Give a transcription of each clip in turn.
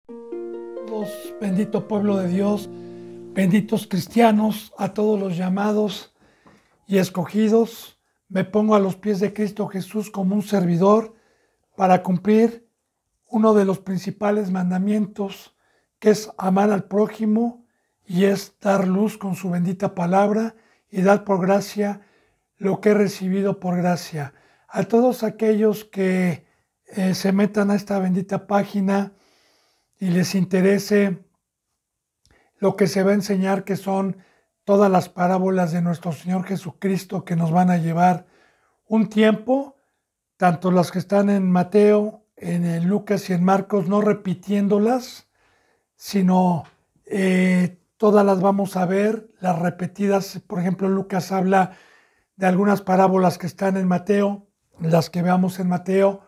Todos, bendito pueblo de Dios, benditos cristianos, a todos los llamados y escogidos, me pongo a los pies de Cristo Jesús como un servidor para cumplir uno de los principales mandamientos, que es amar al prójimo y es dar luz con su bendita palabra y dar por gracia lo que he recibido por gracia. A todos aquellos que se metan a esta bendita página y les interese lo que se va a enseñar, que son todas las parábolas de nuestro Señor Jesucristo, que nos van a llevar un tiempo, tanto las que están en Mateo, en Lucas y en Marcos, no repitiéndolas, sino todas las vamos a ver, las repetidas. Por ejemplo, Lucas habla de algunas parábolas que están en Mateo, las que veamos en Mateo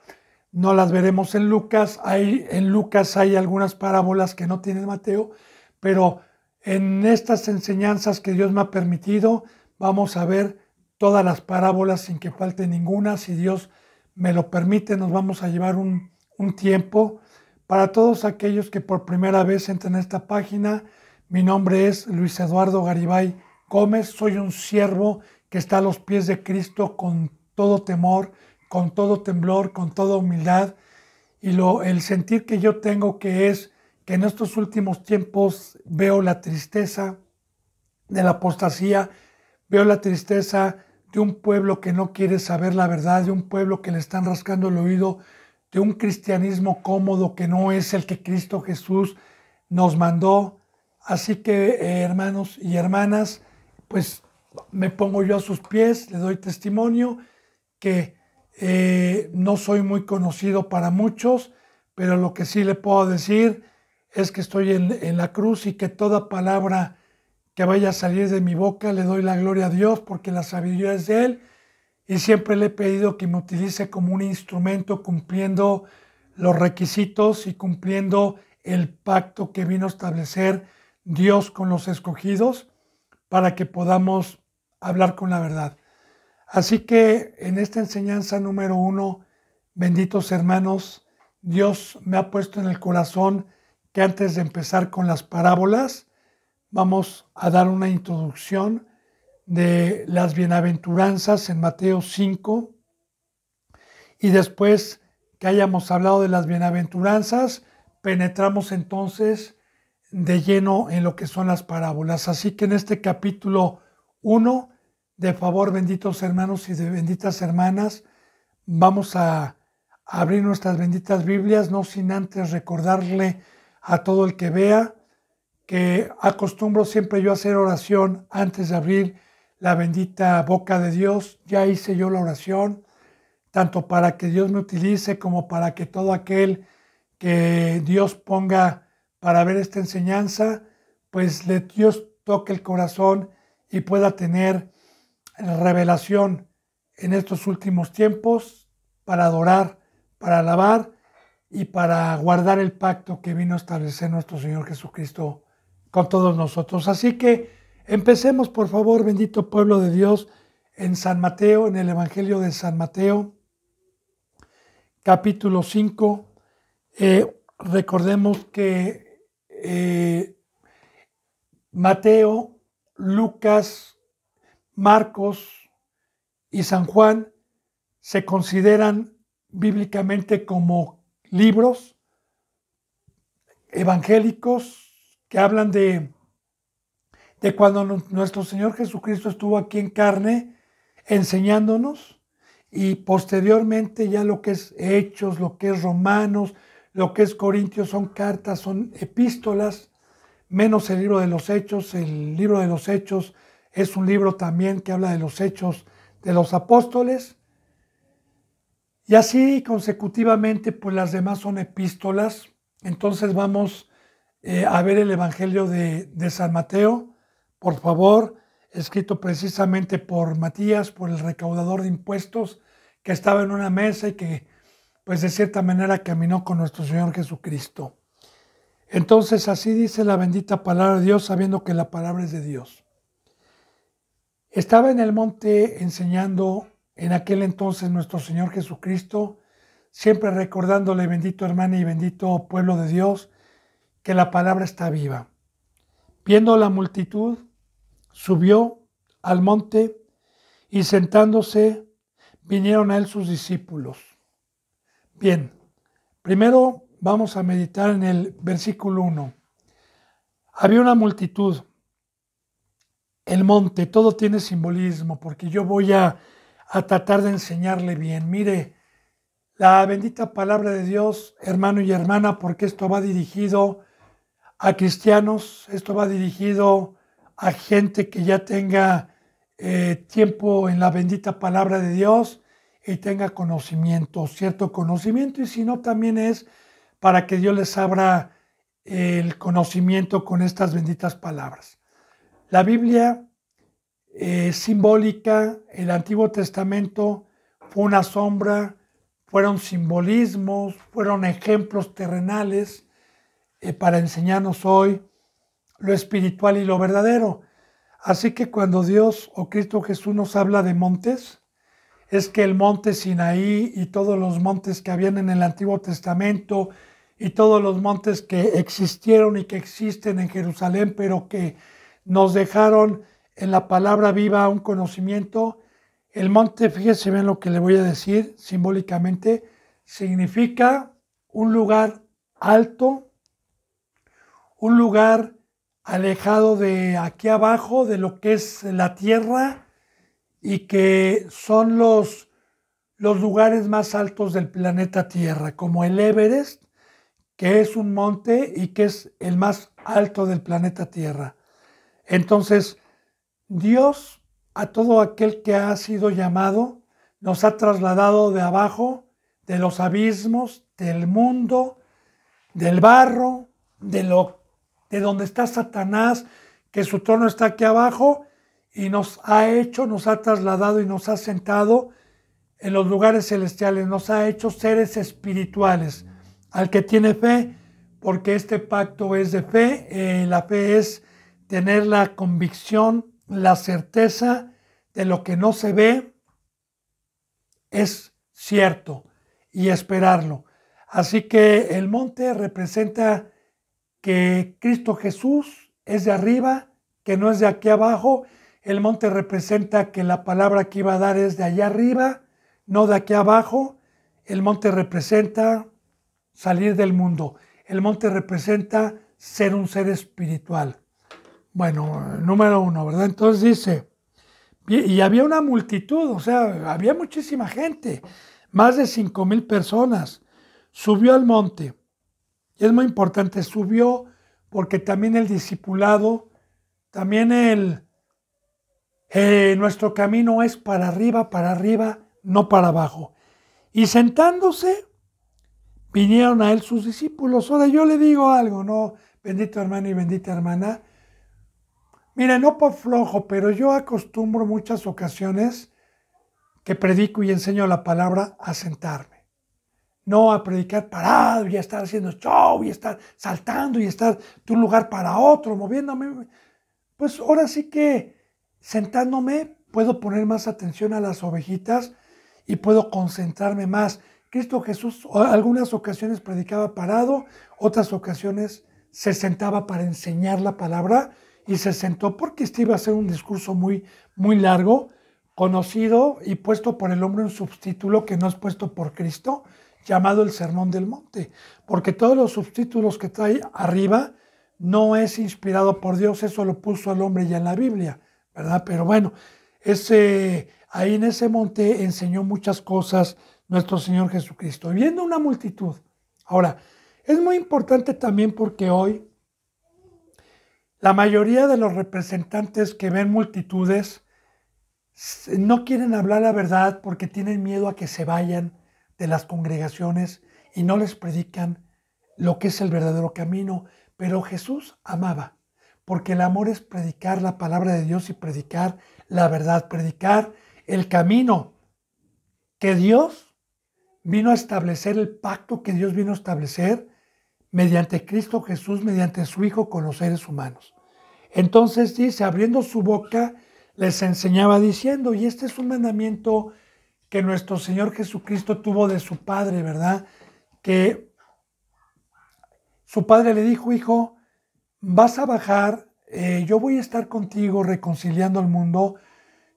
no las veremos en Lucas. En Lucas hay algunas parábolas que no tiene Mateo, pero en estas enseñanzas que Dios me ha permitido, vamos a ver todas las parábolas sin que falte ninguna. Si Dios me lo permite, nos vamos a llevar un tiempo. Para todos aquellos que por primera vez entran a esta página, mi nombre es Luis Eduardo Garibay Gómez, soy un siervo que está a los pies de Cristo con todo temor, con todo temblor, con toda humildad, y el sentir que yo tengo, que es que en estos últimos tiempos veo la tristeza de la apostasía, veo la tristeza de un pueblo que no quiere saber la verdad, de un pueblo que le están rascando el oído, de un cristianismo cómodo que no es el que Cristo Jesús nos mandó. Así que, hermanos y hermanas, pues me pongo yo a sus pies, le doy testimonio que no soy muy conocido para muchos, pero lo que sí le puedo decir es que estoy en la cruz, y que toda palabra que vaya a salir de mi boca le doy la gloria a Dios, porque la sabiduría es de Él, y siempre le he pedido que me utilice como un instrumento, cumpliendo los requisitos y cumpliendo el pacto que vino a establecer Dios con los escogidos, para que podamos hablar con la verdad. Así que en esta enseñanza número 1, benditos hermanos, Dios me ha puesto en el corazón que antes de empezar con las parábolas, vamos a dar una introducción de las bienaventuranzas en Mateo 5, y después que hayamos hablado de las bienaventuranzas, penetramos entonces de lleno en lo que son las parábolas. Así que en este capítulo 1, de favor, benditos hermanos y de benditas hermanas, vamos a abrir nuestras benditas Biblias, no sin antes recordarle a todo el que vea que acostumbro siempre yo a hacer oración antes de abrir la bendita boca de Dios. Ya hice yo la oración, tanto para que Dios me utilice como para que todo aquel que Dios ponga para ver esta enseñanza, pues Dios toque el corazón y pueda tener revelación en estos últimos tiempos para adorar, para alabar y para guardar el pacto que vino a establecer nuestro Señor Jesucristo con todos nosotros. Así que empecemos, por favor, bendito pueblo de Dios, en San Mateo, en el Evangelio de San Mateo, capítulo 5. Recordemos que Mateo, Lucas, Marcos y San Juan se consideran bíblicamente como libros evangélicos que hablan de cuando nuestro Señor Jesucristo estuvo aquí en carne enseñándonos, y posteriormente ya lo que es Hechos, lo que es Romanos, lo que es Corintios, son cartas, son epístolas, menos el libro de los Hechos. El libro de los Hechos es un libro también que habla de los hechos de los apóstoles. Y así consecutivamente, pues las demás son epístolas. Entonces vamos a ver el Evangelio de San Mateo, por favor, escrito precisamente por Matías, por el recaudador de impuestos, que estaba en una mesa y que, pues de cierta manera, caminó con nuestro Señor Jesucristo. Entonces así dice la bendita palabra de Dios, sabiendo que la palabra es de Dios. Estaba en el monte enseñando en aquel entonces nuestro Señor Jesucristo, siempre recordándole, bendito hermano y bendito pueblo de Dios, que la palabra está viva. Viendo la multitud, subió al monte y sentándose, vinieron a él sus discípulos. Bien, primero vamos a meditar en el versículo 1. Había una multitud. El monte, todo tiene simbolismo, porque yo voy a tratar de enseñarle bien. Mire, la bendita palabra de Dios, hermano y hermana, porque esto va dirigido a cristianos, esto va dirigido a gente que ya tenga tiempo en la bendita palabra de Dios y tenga conocimiento, cierto conocimiento, y si no, también es para que Dios les abra el conocimiento con estas benditas palabras. La Biblia simbólica, el Antiguo Testamento fue una sombra, fueron simbolismos, fueron ejemplos terrenales para enseñarnos hoy lo espiritual y lo verdadero. Así que cuando Dios o Cristo Jesús nos habla de montes, es que el monte Sinaí y todos los montes que habían en el Antiguo Testamento y todos los montes que existieron y que existen en Jerusalén, pero que nos dejaron en la palabra viva un conocimiento. El monte, fíjense bien lo que le voy a decir simbólicamente, significa un lugar alto, un lugar alejado de aquí abajo, de lo que es la tierra, y que son los lugares más altos del planeta Tierra, como el Everest, que es un monte y que es el más alto del planeta Tierra. Entonces, Dios, a todo aquel que ha sido llamado, nos ha trasladado de abajo, de los abismos, del mundo, del barro, de donde está Satanás, que su trono está aquí abajo, y nos ha trasladado y nos ha sentado en los lugares celestiales, nos ha hecho seres espirituales. Al que tiene fe, porque este pacto es de fe, la fe es tener la convicción, la certeza de lo que no se ve es cierto y esperarlo. Así que el monte representa que Cristo Jesús es de arriba, que no es de aquí abajo. El monte representa que la palabra que iba a dar es de allá arriba, no de aquí abajo. El monte representa salir del mundo. El monte representa ser un ser espiritual. Bueno, número 1, ¿verdad? Entonces dice, y había una multitud, o sea, había muchísima gente, más de 5,000 personas. Subió al monte. Y es muy importante, subió porque también el discipulado, también nuestro camino es para arriba, no para abajo. Y sentándose, vinieron a él sus discípulos. Ahora yo le digo algo, ¿no? Bendito hermano y bendita hermana. Mira, no por flojo, pero yo acostumbro muchas ocasiones que predico y enseño la palabra a sentarme. No a predicar parado y a estar haciendo show y estar saltando y estar de un lugar para otro, moviéndome. Pues ahora sí que sentándome puedo poner más atención a las ovejitas y puedo concentrarme más. Cristo Jesús algunas ocasiones predicaba parado, otras ocasiones se sentaba para enseñar la palabra y se sentó porque este iba a ser un discurso muy, muy largo, conocido y puesto por el hombre un subtítulo que no es puesto por Cristo, llamado el Sermón del Monte, porque todos los subtítulos que trae arriba no es inspirado por Dios, eso lo puso el hombre ya en la Biblia, ¿verdad? Pero bueno, ahí en ese monte enseñó muchas cosas nuestro Señor Jesucristo, viendo una multitud. Ahora, es muy importante también porque hoy la mayoría de los representantes que ven multitudes no quieren hablar la verdad porque tienen miedo a que se vayan de las congregaciones y no les predican lo que es el verdadero camino. Pero Jesús amaba, porque el amor es predicar la palabra de Dios y predicar la verdad, predicar el camino que Dios vino a establecer, el pacto que Dios vino a establecer mediante Cristo Jesús, mediante su Hijo con los seres humanos. Entonces dice, abriendo su boca, les enseñaba diciendo, y este es un mandamiento que nuestro Señor Jesucristo tuvo de su Padre, ¿verdad? Que su padre le dijo, hijo, vas a bajar, yo voy a estar contigo reconciliando al mundo,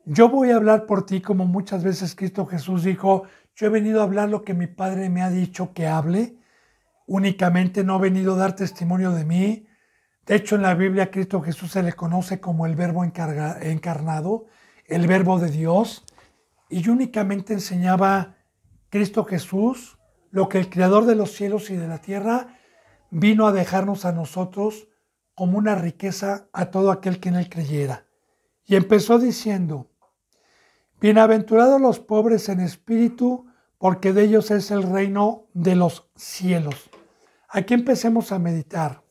yo voy a hablar por ti como muchas veces Cristo Jesús dijo, yo he venido a hablar lo que mi padre me ha dicho que hable, únicamente no he venido a dar testimonio de mí. De hecho, en la Biblia a Cristo Jesús se le conoce como el verbo encarnado, el verbo de Dios, y únicamente enseñaba Cristo Jesús lo que el Creador de los cielos y de la tierra vino a dejarnos a nosotros como una riqueza a todo aquel que en él creyera. Y empezó diciendo, bienaventurados los pobres en espíritu, porque de ellos es el reino de los cielos. Aquí empecemos a meditar.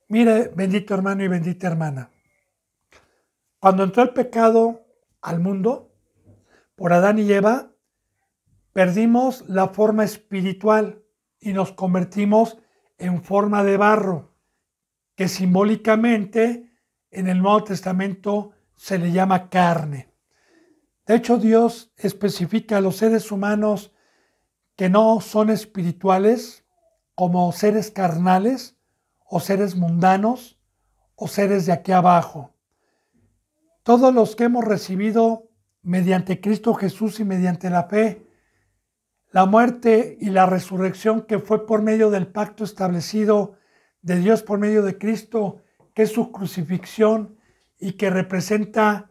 Mire, bendito hermano y bendita hermana, cuando entró el pecado al mundo, por Adán y Eva, perdimos la forma espiritual y nos convertimos en forma de barro, que simbólicamente en el Nuevo Testamento se le llama carne. De hecho, Dios especifica a los seres humanos que no son espirituales como seres carnales o seres mundanos o seres de aquí abajo. Todos los que hemos recibido mediante Cristo Jesús y mediante la fe, la muerte y la resurrección que fue por medio del pacto establecido de Dios por medio de Cristo, que es su crucifixión y que representa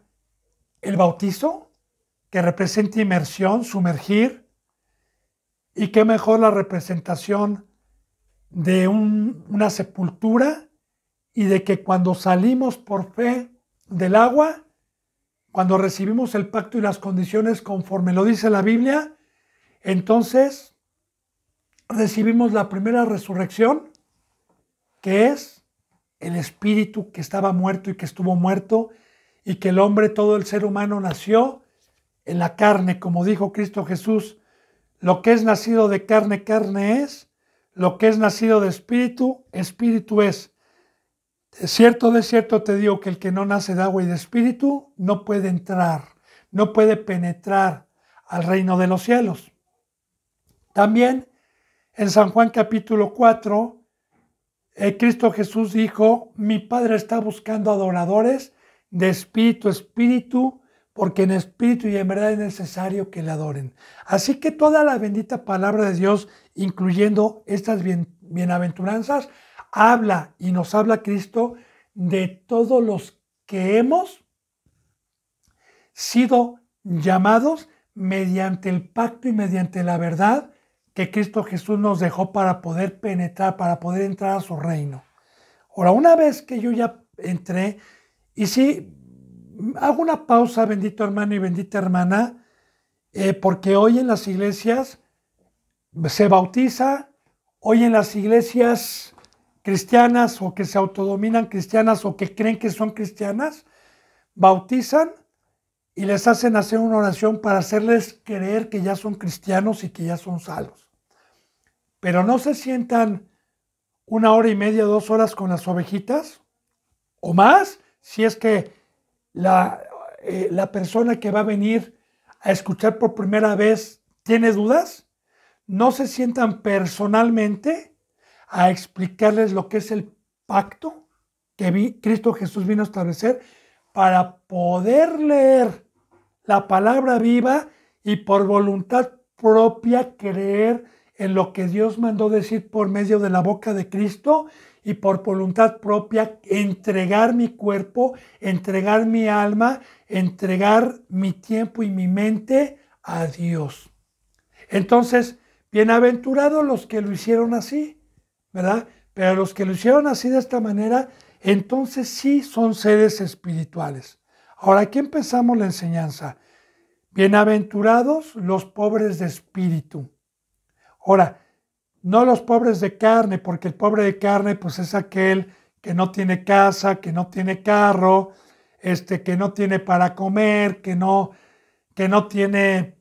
el bautizo, que representa inmersión, sumergir, y qué mejor la representación de una sepultura y de que cuando salimos por fe del agua, cuando recibimos el pacto y las condiciones conforme lo dice la Biblia, entonces recibimos la primera resurrección, que es el espíritu que estaba muerto y que estuvo muerto, y que el hombre, todo el ser humano nació en la carne, como dijo Cristo Jesús, lo que es nacido de carne, carne es, lo que es nacido de espíritu, espíritu es. De cierto te digo que el que no nace de agua y de espíritu no puede entrar, no puede penetrar al reino de los cielos. También en San Juan capítulo 4, Cristo Jesús dijo, mi Padre está buscando adoradores de espíritu a espíritu, porque en espíritu y en verdad es necesario que le adoren. Así que toda la bendita palabra de Dios, incluyendo estas bienaventuranzas, habla y nos habla Cristo de todos los que hemos sido llamados mediante el pacto y mediante la verdad que Cristo Jesús nos dejó para poder penetrar, para poder entrar a su reino. Ahora, una vez que yo ya entré, y sí, hago una pausa, bendito hermano y bendita hermana, porque hoy en las iglesias se bautiza, hoy en las iglesias cristianas o que se autodominan cristianas o que creen que son cristianas, bautizan y les hacen hacer una oración para hacerles creer que ya son cristianos y que ya son salvos. Pero no se sientan 1 hora y media, 2 horas con las ovejitas o más, si es que la persona que va a venir a escuchar por primera vez tiene dudas, no se sientan personalmente a explicarles lo que es el pacto que Cristo Jesús vino a establecer para poder leer la palabra viva y por voluntad propia creer en lo que Dios mandó decir por medio de la boca de Cristo y por voluntad propia entregar mi cuerpo, entregar mi alma, entregar mi tiempo y mi mente a Dios. Entonces, bienaventurados los que lo hicieron así, ¿verdad? Pero los que lo hicieron así de esta manera, entonces sí son seres espirituales. Ahora aquí empezamos la enseñanza. Bienaventurados los pobres de espíritu. Ahora, no los pobres de carne, porque el pobre de carne pues es aquel que no tiene casa, que no tiene carro, que no tiene para comer, que no tiene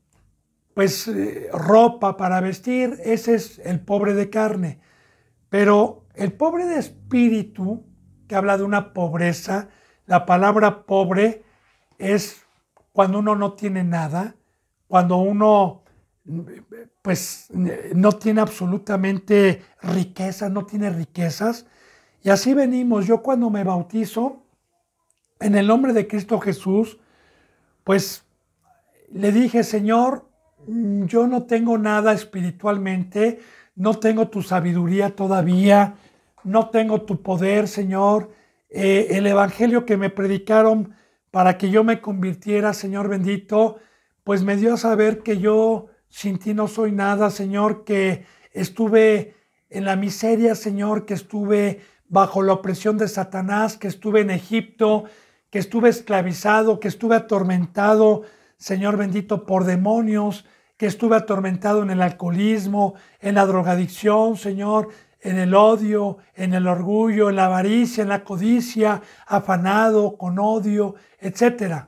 pues ropa para vestir. Ese es el pobre de carne. Pero el pobre de espíritu, que habla de una pobreza, la palabra pobre es cuando uno no tiene nada, cuando uno pues no tiene absolutamente riqueza, no tiene riquezas. Y así venimos. Yo cuando me bautizo en el nombre de Cristo Jesús, pues le dije, Señor, yo no tengo nada espiritualmente, no tengo tu sabiduría todavía, no tengo tu poder, Señor. El evangelio que me predicaron para que yo me convirtiera, Señor bendito, pues me dio a saber que yo sin ti no soy nada, Señor, que estuve en la miseria, Señor, que estuve bajo la opresión de Satanás, que estuve en Egipto, que estuve esclavizado, que estuve atormentado, Señor bendito, por demonios, que estuve atormentado en el alcoholismo, en la drogadicción, Señor, en el odio, en el orgullo, en la avaricia, en la codicia, afanado, con odio, etc.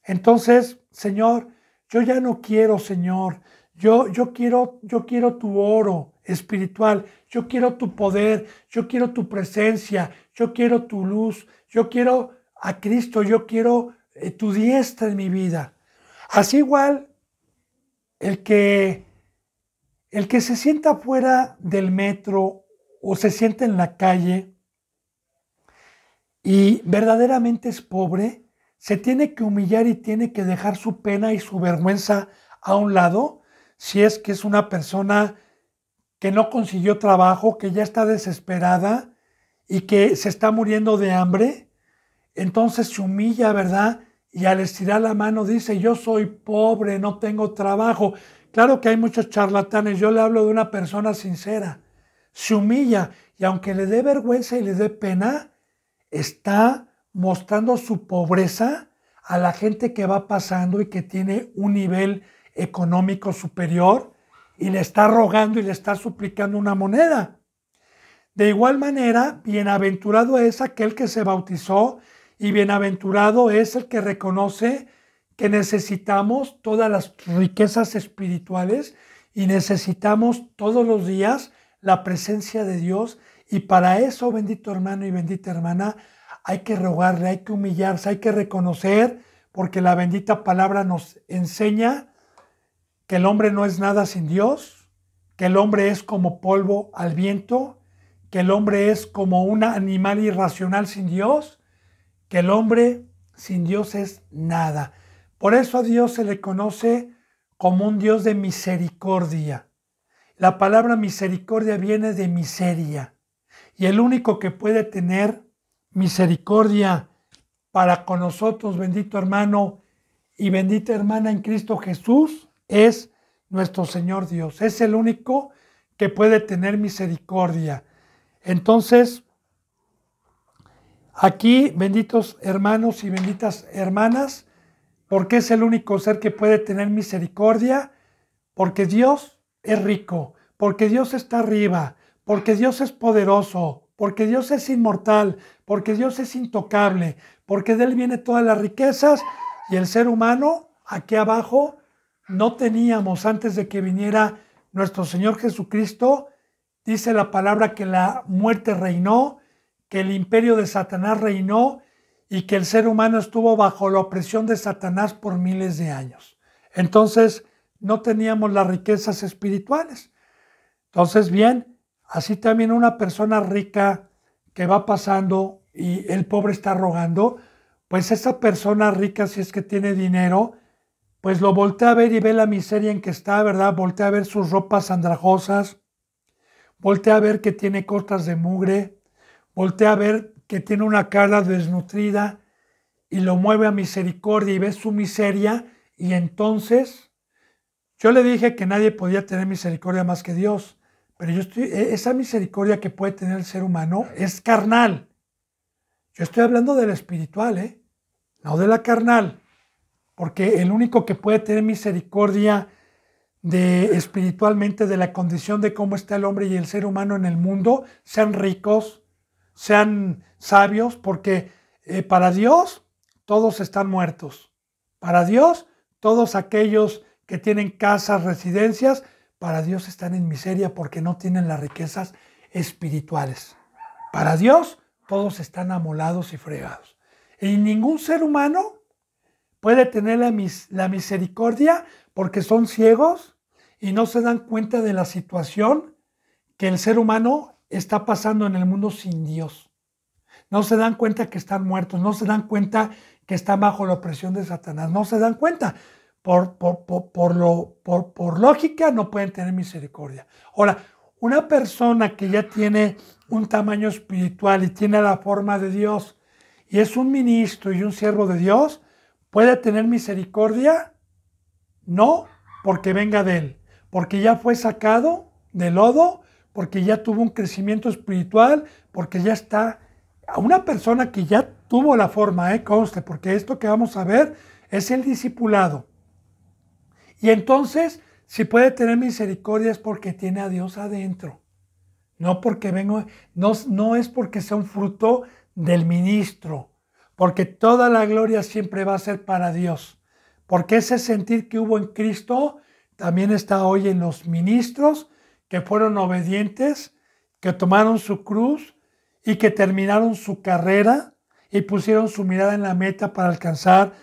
Entonces, Señor, yo ya no quiero, Señor, yo quiero tu oro espiritual, yo quiero tu poder, yo quiero tu presencia, yo quiero tu luz, yo quiero a Cristo, yo quiero tu diestra en mi vida. Así igual, el que se sienta fuera del metro o se sienta en la calle y verdaderamente es pobre, se tiene que humillar y tiene que dejar su pena y su vergüenza a un lado, si es que es una persona que no consiguió trabajo, que ya está desesperada y que se está muriendo de hambre. Entonces se humilla, ¿verdad? Y al estirar la mano dice, yo soy pobre, no tengo trabajo. Claro que hay muchos charlatanes, yo le hablo de una persona sincera. Se humilla y aunque le dé vergüenza y le dé pena, está mostrando su pobreza a la gente que va pasando y que tiene un nivel económico superior y le está rogando y le está suplicando una moneda. De igual manera, bienaventurado es aquel que se bautizó y bienaventurado es el que reconoce que necesitamos todas las riquezas espirituales y necesitamos todos los días la presencia de Dios. Y para eso, bendito hermano y bendita hermana, hay que rogarle, hay que humillarse, hay que reconocer, porque la bendita palabra nos enseña que el hombre no es nada sin Dios, que el hombre es como polvo al viento, que el hombre es como un animal irracional sin Dios, que el hombre sin Dios es nada. Por eso a Dios se le conoce como un Dios de misericordia. La palabra misericordia viene de miseria. Y el único que puede tener misericordia para con nosotros, bendito hermano y bendita hermana en Cristo Jesús, es nuestro Señor Dios. Es el único que puede tener misericordia. Entonces, aquí, benditos hermanos y benditas hermanas, ¿por qué es el único ser que puede tener misericordia? Porque Dios es rico, porque Dios está arriba, porque Dios es poderoso, porque Dios es inmortal, porque Dios es intocable, porque de Él vienen todas las riquezas y el ser humano, aquí abajo, no teníamos antes de que viniera nuestro Señor Jesucristo. Dice la palabra que la muerte reinó, que el imperio de Satanás reinó y que el ser humano estuvo bajo la opresión de Satanás por miles de años. Entonces, no teníamos las riquezas espirituales. Entonces, bien, así también una persona rica que va pasando y el pobre está rogando, pues esa persona rica, si es que tiene dinero, pues lo voltea a ver y ve la miseria en que está, ¿verdad? Voltea a ver sus ropas andrajosas, voltea a ver que tiene costras de mugre, voltea a ver que tiene una cara desnutrida y lo mueve a misericordia y ve su miseria y entonces yo le dije que nadie podía tener misericordia más que Dios, pero esa misericordia que puede tener el ser humano es carnal. Yo estoy hablando de la espiritual, no de la carnal, porque el único que puede tener misericordia espiritualmente de la condición de cómo está el hombre y el ser humano en el mundo, sean ricos, sean sabios, porque para Dios todos están muertos. Para Dios todos aquellos que tienen casas, residencias, para Dios están en miseria porque no tienen las riquezas espirituales. Para Dios todos están amolados y fregados. Y ningún ser humano puede tener la misericordia porque son ciegos y no se dan cuenta de la situación que el ser humano está pasando en el mundo sin Dios. No se dan cuenta que están muertos, no se dan cuenta que están bajo la opresión de Satanás, no se dan cuenta. Por lógica no pueden tener misericordia. Ahora, una persona que ya tiene un tamaño espiritual y tiene la forma de Dios y es un ministro y un siervo de Dios, ¿puede tener misericordia? No, porque venga de él, porque ya fue sacado del lodo, porque ya tuvo un crecimiento espiritual, porque ya está a una persona que ya tuvo la forma, conste, porque esto que vamos a ver es el discipulado. Y entonces, si puede tener misericordia es porque tiene a Dios adentro. No porque no es porque sea un fruto del ministro, porque toda la gloria siempre va a ser para Dios. Porque ese sentir que hubo en Cristo también está hoy en los ministros que fueron obedientes, que tomaron su cruz y que terminaron su carrera y pusieron su mirada en la meta para alcanzar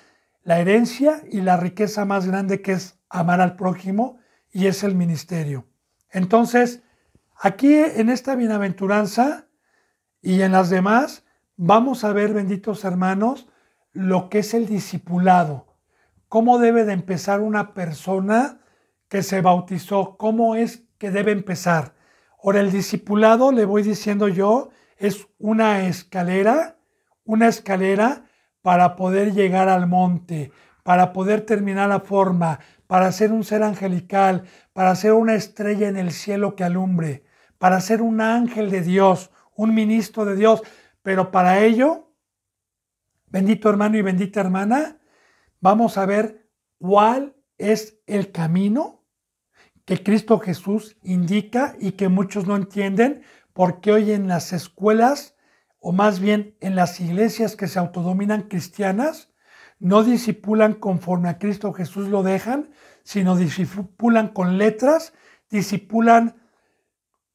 la herencia y la riqueza más grande, que es amar al prójimo, y es el ministerio. Entonces, aquí en esta bienaventuranza y en las demás, vamos a ver, benditos hermanos, lo que es el discipulado. Cómo debe de empezar una persona que se bautizó, cómo es que debe empezar. Ahora, el discipulado, le voy diciendo yo, es una escalera para poder llegar al monte, para poder terminar la forma, para ser un ser angelical, para ser una estrella en el cielo que alumbre, para ser un ángel de Dios, un ministro de Dios. Pero para ello, bendito hermano y bendita hermana, vamos a ver cuál es el camino que Cristo Jesús indica y que muchos no entienden, porque hoy en las escuelas, o más bien en las iglesias que se autodominan cristianas, no discipulan conforme a Cristo Jesús lo dejan, sino discipulan con letras, discipulan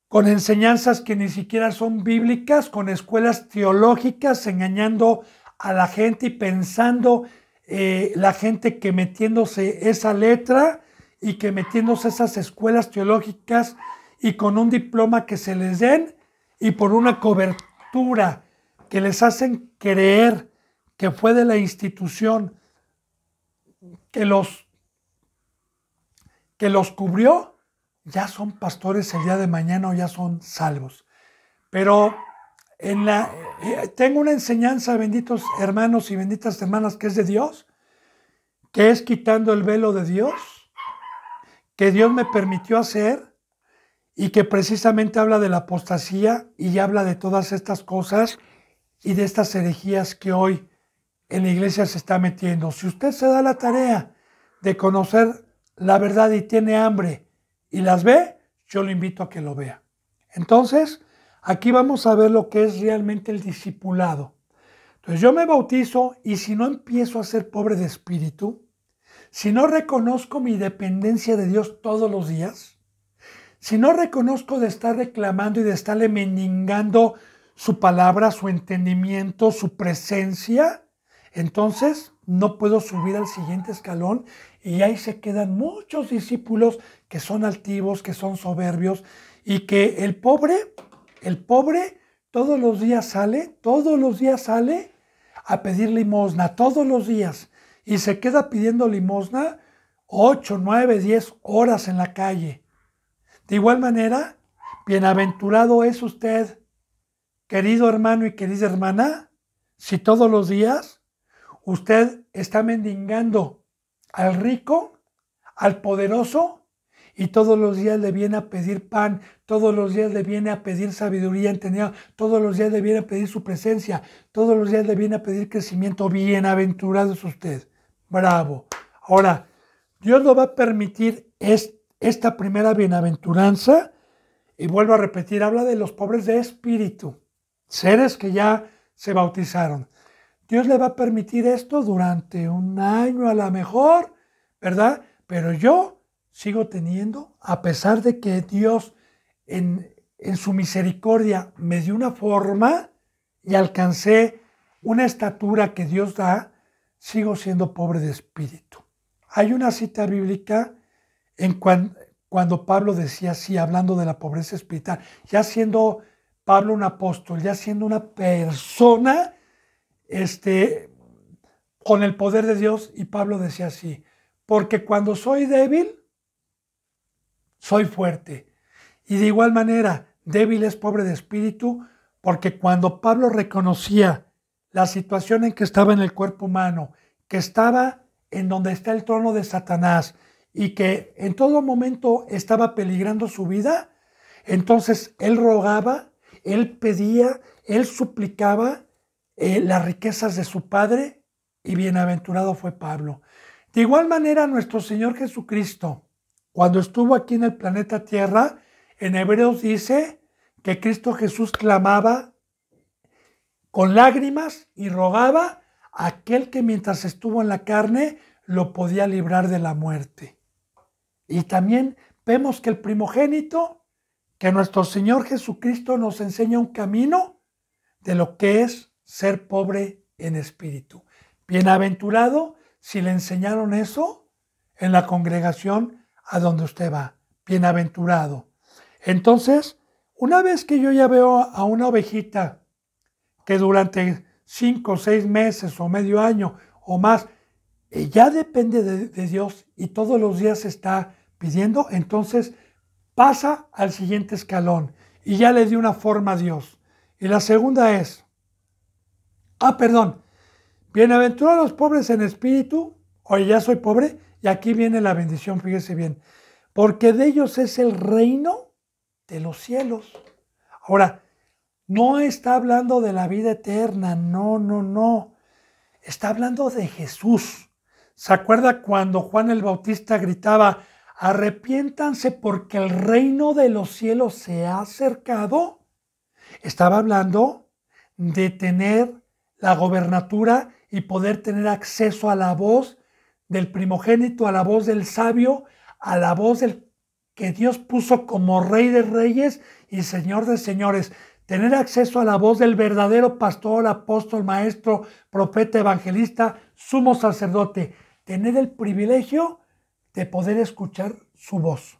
con enseñanzas que ni siquiera son bíblicas, con escuelas teológicas, engañando a la gente y pensando la gente que metiéndose esa letra y que metiéndose esas escuelas teológicas y con un diploma que se les den y por una cobertura que les hacen creer que fue de la institución que los cubrió, ya son pastores el día de mañana o ya son salvos. Pero tengo una enseñanza, benditos hermanos y benditas hermanas, que es de Dios, que es quitando el velo de Dios, que Dios me permitió hacer y que precisamente habla de la apostasía y habla de todas estas cosas y de estas herejías que hoy en la iglesia se está metiendo. Si usted se da la tarea de conocer la verdad y tiene hambre y las ve, yo lo invito a que lo vea. Entonces, aquí vamos a ver lo que es realmente el discipulado. Entonces, yo me bautizo y si no empiezo a ser pobre de espíritu, si no reconozco mi dependencia de Dios todos los días, si no reconozco de estar reclamando y de estarle mendigando su palabra, su entendimiento, su presencia, entonces no puedo subir al siguiente escalón y ahí se quedan muchos discípulos que son altivos, que son soberbios y que el pobre todos los días sale a pedir limosna, todos los días, y se queda pidiendo limosna 8, 9, 10 horas en la calle. De igual manera, bienaventurado es usted, querido hermano y querida hermana, si todos los días usted está mendigando al rico, al poderoso, y todos los días le viene a pedir pan, todos los días le viene a pedir sabiduría, entendida, todos los días le viene a pedir su presencia, todos los días le viene a pedir crecimiento. Bienaventurado es usted. Bravo. Ahora, Dios lo va a permitir esta primera bienaventuranza, y vuelvo a repetir, habla de los pobres de espíritu, seres que ya se bautizaron. Dios le va a permitir esto durante un año a lo mejor, ¿verdad? Pero yo sigo teniendo, a pesar de que Dios en su misericordia me dio una forma y alcancé una estatura que Dios da, sigo siendo pobre de espíritu. Hay una cita bíblica cuando Pablo decía así, hablando de la pobreza espiritual, ya siendo Pablo un apóstol, ya siendo una persona con el poder de Dios, y Pablo decía así, porque cuando soy débil, soy fuerte. Y de igual manera, débil es pobre de espíritu, porque cuando Pablo reconocía la situación en que estaba en el cuerpo humano, que estaba en donde está el trono de Satanás y que en todo momento estaba peligrando su vida, entonces él rogaba, él pedía, él suplicaba las riquezas de su Padre, y bienaventurado fue Pablo. De igual manera, nuestro Señor Jesucristo, cuando estuvo aquí en el planeta Tierra, en Hebreos dice que Cristo Jesús clamaba con lágrimas y rogaba a aquel que mientras estuvo en la carne lo podía librar de la muerte. Y también vemos que el primogénito, que nuestro Señor Jesucristo nos enseña un camino de lo que es ser pobre en espíritu. Bienaventurado si le enseñaron eso en la congregación a donde usted va. Bienaventurado. Entonces, una vez que yo ya veo a una ovejita que durante 5 o 6 meses o medio año o más ya depende de Dios y todos los días está pidiendo, entonces pasa al siguiente escalón y ya le dio una forma a Dios. Y la segunda es, bienaventurados los pobres en espíritu, oye, ya soy pobre, y aquí viene la bendición, fíjese bien, porque de ellos es el reino de los cielos. Ahora, no está hablando de la vida eterna, no. Está hablando de Jesús. ¿Se acuerda cuando Juan el Bautista gritaba, arrepiéntanse porque el reino de los cielos se ha acercado? Estaba hablando de tener la gobernatura y poder tener acceso a la voz del primogénito, a la voz del sabio, a la voz del que Dios puso como Rey de Reyes y Señor de Señores. Tener acceso a la voz del verdadero pastor, apóstol, maestro, profeta, evangelista, sumo sacerdote. Tener el privilegio de poder escuchar su voz.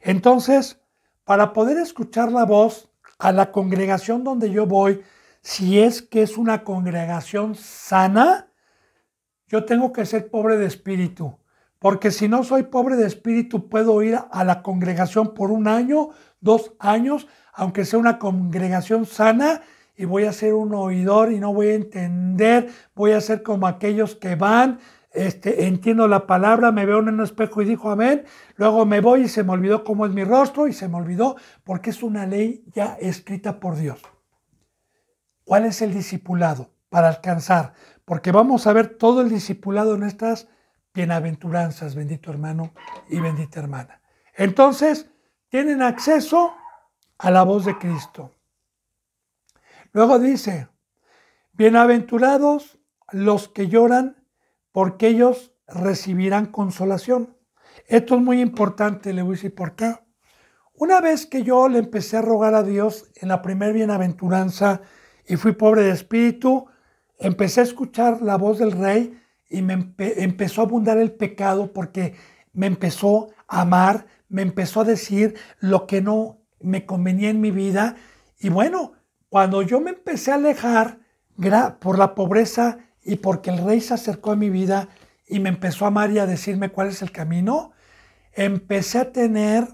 Entonces, para poder escuchar la voz a la congregación donde yo voy, si es que es una congregación sana, yo tengo que ser pobre de espíritu. Porque si no soy pobre de espíritu, puedo ir a la congregación por 1 año, 2 años, aunque sea una congregación sana, y voy a ser un oidor y no voy a entender, voy a ser como aquellos que van, entiendo la palabra, me veo en un espejo y digo amén, luego me voy y se me olvidó cómo es mi rostro y se me olvidó porque es una ley ya escrita por Dios. ¿Cuál es el discipulado para alcanzar? Porque vamos a ver todo el discipulado en estas bienaventuranzas, bendito hermano y bendita hermana. Entonces, tienen acceso a la voz de Cristo. Luego dice, bienaventurados los que lloran, porque ellos recibirán consolación. Esto es muy importante, le voy a decir por qué. Una vez que yo le empecé a rogar a Dios en la primera bienaventuranza y fui pobre de espíritu, empecé a escuchar la voz del Rey y me empezó a abundar el pecado porque me empezó a amar, me empezó a decir lo que no me convenía en mi vida. Y bueno, cuando yo me empecé a alejar por la pobreza y porque el Rey se acercó a mi vida y me empezó a amar y a decirme cuál es el camino, empecé a tener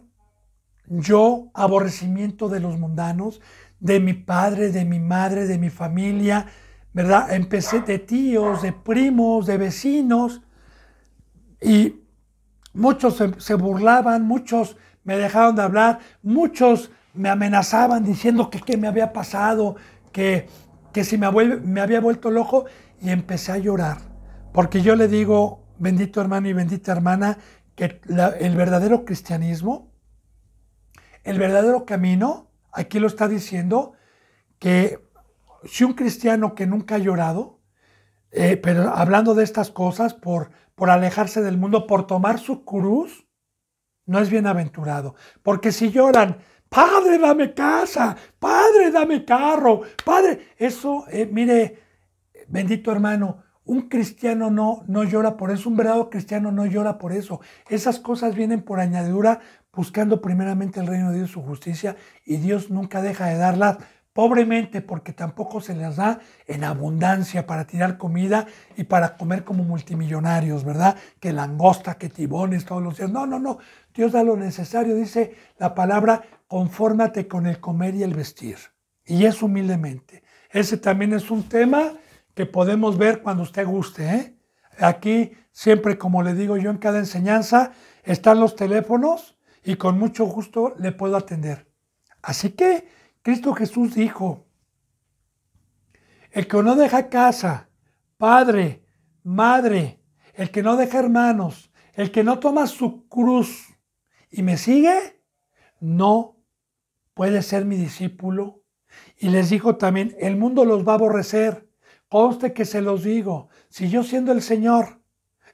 yo aborrecimiento de los mundanos, de mi padre, de mi madre, de mi familia, ¿verdad? Empecé de tíos, de primos, de vecinos, y muchos se burlaban, muchos me dejaron de hablar, muchos me amenazaban diciendo que qué me había pasado, que si me había vuelto loco, y empecé a llorar. Porque yo le digo, bendito hermano y bendita hermana, que el verdadero cristianismo, el verdadero camino, aquí lo está diciendo, que si un cristiano que nunca ha llorado, pero hablando de estas cosas, por alejarse del mundo, por tomar su cruz, no es bienaventurado. Porque si lloran, Padre, dame casa, Padre, dame carro, Padre, eso, mire, bendito hermano, un cristiano no llora por eso, un verdadero cristiano no llora por eso. Esas cosas vienen por añadidura buscando primeramente el reino de Dios y su justicia, y Dios nunca deja de darlas pobremente, porque tampoco se les da en abundancia para tirar comida y para comer como multimillonarios, ¿verdad? Que langosta, que tibones todos los días. No, no, no. Dios da lo necesario, dice la palabra, confórmate con el comer y el vestir. Y es humildemente. Ese también es un tema que podemos ver cuando usted guste, ¿eh? Aquí siempre, como le digo yo en cada enseñanza, están los teléfonos y con mucho gusto le puedo atender. Así que Cristo Jesús dijo, el que no deja casa, padre, madre, el que no deja hermanos, el que no toma su cruz y me sigue, no puede ser mi discípulo. Y les dijo también, el mundo los va a aborrecer. Conste que se los digo, si yo siendo el Señor,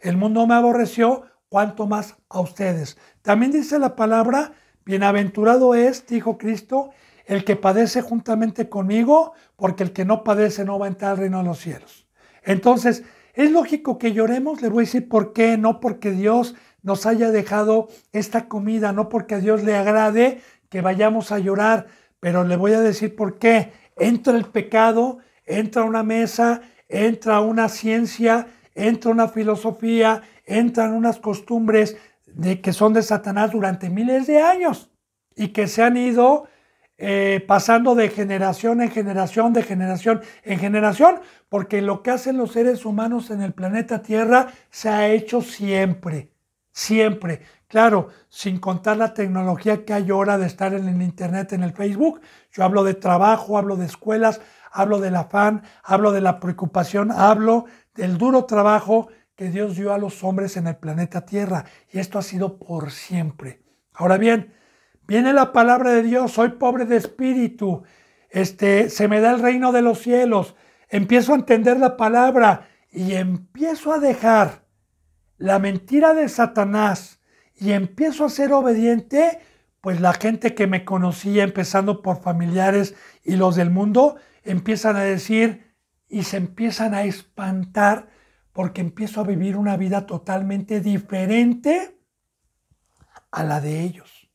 el mundo me aborreció, cuánto más a ustedes. También dice la palabra, bienaventurado es, dijo Cristo, el que padece juntamente conmigo, porque el que no padece no va a entrar al reino de los cielos. Entonces, es lógico que lloremos, le voy a decir por qué, no porque Dios nos haya dejado esta comida, no porque a Dios le agrade que vayamos a llorar, pero le voy a decir por qué. Entra el pecado, entra una mesa, entra una ciencia, entra una filosofía, entran unas costumbres que son de Satanás durante miles de años y que se han ido pasando de generación en generación, de generación en generación, porque lo que hacen los seres humanos en el planeta Tierra se ha hecho siempre, siempre. Claro, sin contar la tecnología que hay ahora de estar en el internet, en el Facebook. Yo hablo de trabajo, hablo de escuelas, hablo del afán, hablo de la preocupación, hablo del duro trabajo que Dios dio a los hombres en el planeta Tierra. Y esto ha sido por siempre. Ahora bien, viene la palabra de Dios, soy pobre de espíritu, se me da el reino de los cielos, empiezo a entender la palabra y empiezo a dejar la mentira de Satanás y empiezo a ser obediente, pues la gente que me conocía, empezando por familiares y los del mundo, empiezan a decir y se empiezan a espantar porque empiezo a vivir una vida totalmente diferente a la de ellos.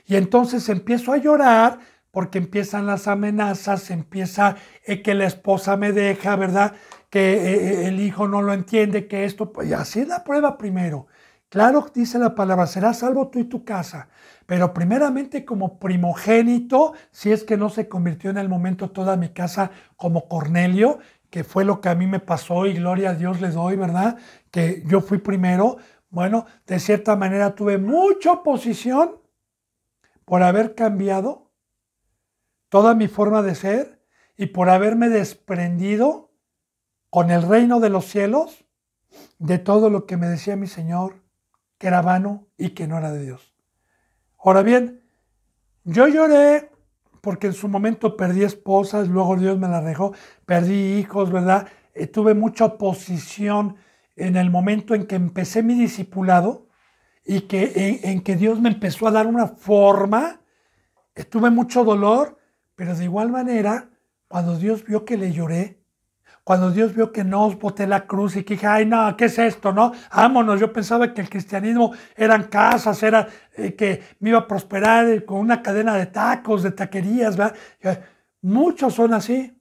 Y entonces empiezo a llorar porque empiezan las amenazas, empieza que la esposa me deja, ¿verdad? Que el hijo no lo entiende, que esto, pues así es la prueba primero. Claro, dice la palabra, serás salvo tú y tu casa, pero primeramente como primogénito, si es que no se convirtió en el momento toda mi casa como Cornelio, que fue lo que a mí me pasó y gloria a Dios le doy, ¿verdad? Que yo fui primero. Bueno, de cierta manera tuve mucha oposición por haber cambiado toda mi forma de ser y por haberme desprendido con el reino de los cielos de todo lo que me decía mi Señor, que era vano y que no era de Dios. Ahora bien, yo lloré porque en su momento perdí esposas, luego Dios me las dejó, perdí hijos, ¿verdad? Tuve mucha oposición en el momento en que empecé mi discipulado y que en que Dios me empezó a dar una forma. Tuve mucho dolor, pero de igual manera, cuando Dios vio que le lloré, cuando Dios vio que no boté la cruz y que dije, ay no, ¿qué es esto? No, vámonos, yo pensaba que el cristianismo eran casas, era que me iba a prosperar con una cadena de tacos, de taquerías, ¿verdad? Muchos son así,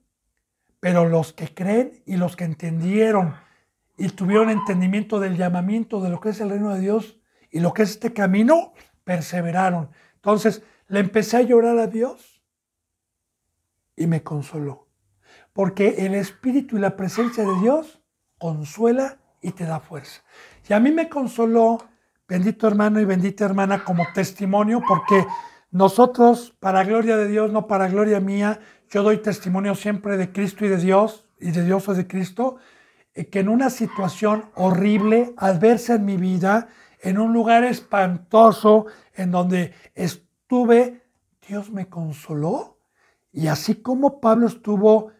pero los que creen y los que entendieron y tuvieron entendimiento del llamamiento de lo que es el reino de Dios y lo que es este camino, perseveraron. Entonces, le empecé a llorar a Dios y me consoló. Porque el Espíritu y la presencia de Dios consuela y te da fuerza. Y a mí me consoló, bendito hermano y bendita hermana, como testimonio, porque nosotros, para gloria de Dios, no para gloria mía, yo doy testimonio siempre de Cristo y de Dios o de Cristo, que en una situación horrible, adversa en mi vida, en un lugar espantoso, en donde estuve, Dios me consoló. Y así como Pablo estuvo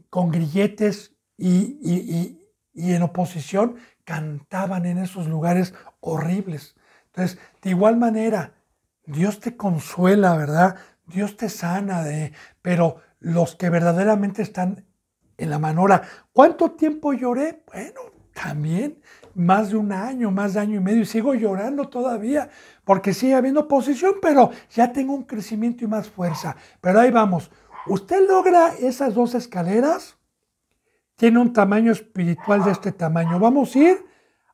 con grilletes y en oposición, cantaban en esos lugares horribles. Entonces, de igual manera, Dios te consuela, ¿verdad? Dios te sana, pero los que verdaderamente están en la mano. Ahora, ¿cuánto tiempo lloré? Bueno, también más de un año, más de año y medio, y sigo llorando todavía, porque sigue habiendo oposición, pero ya tengo un crecimiento y más fuerza. Pero ahí vamos. Usted logra esas 2 escaleras, tiene un tamaño espiritual de este tamaño. Vamos a ir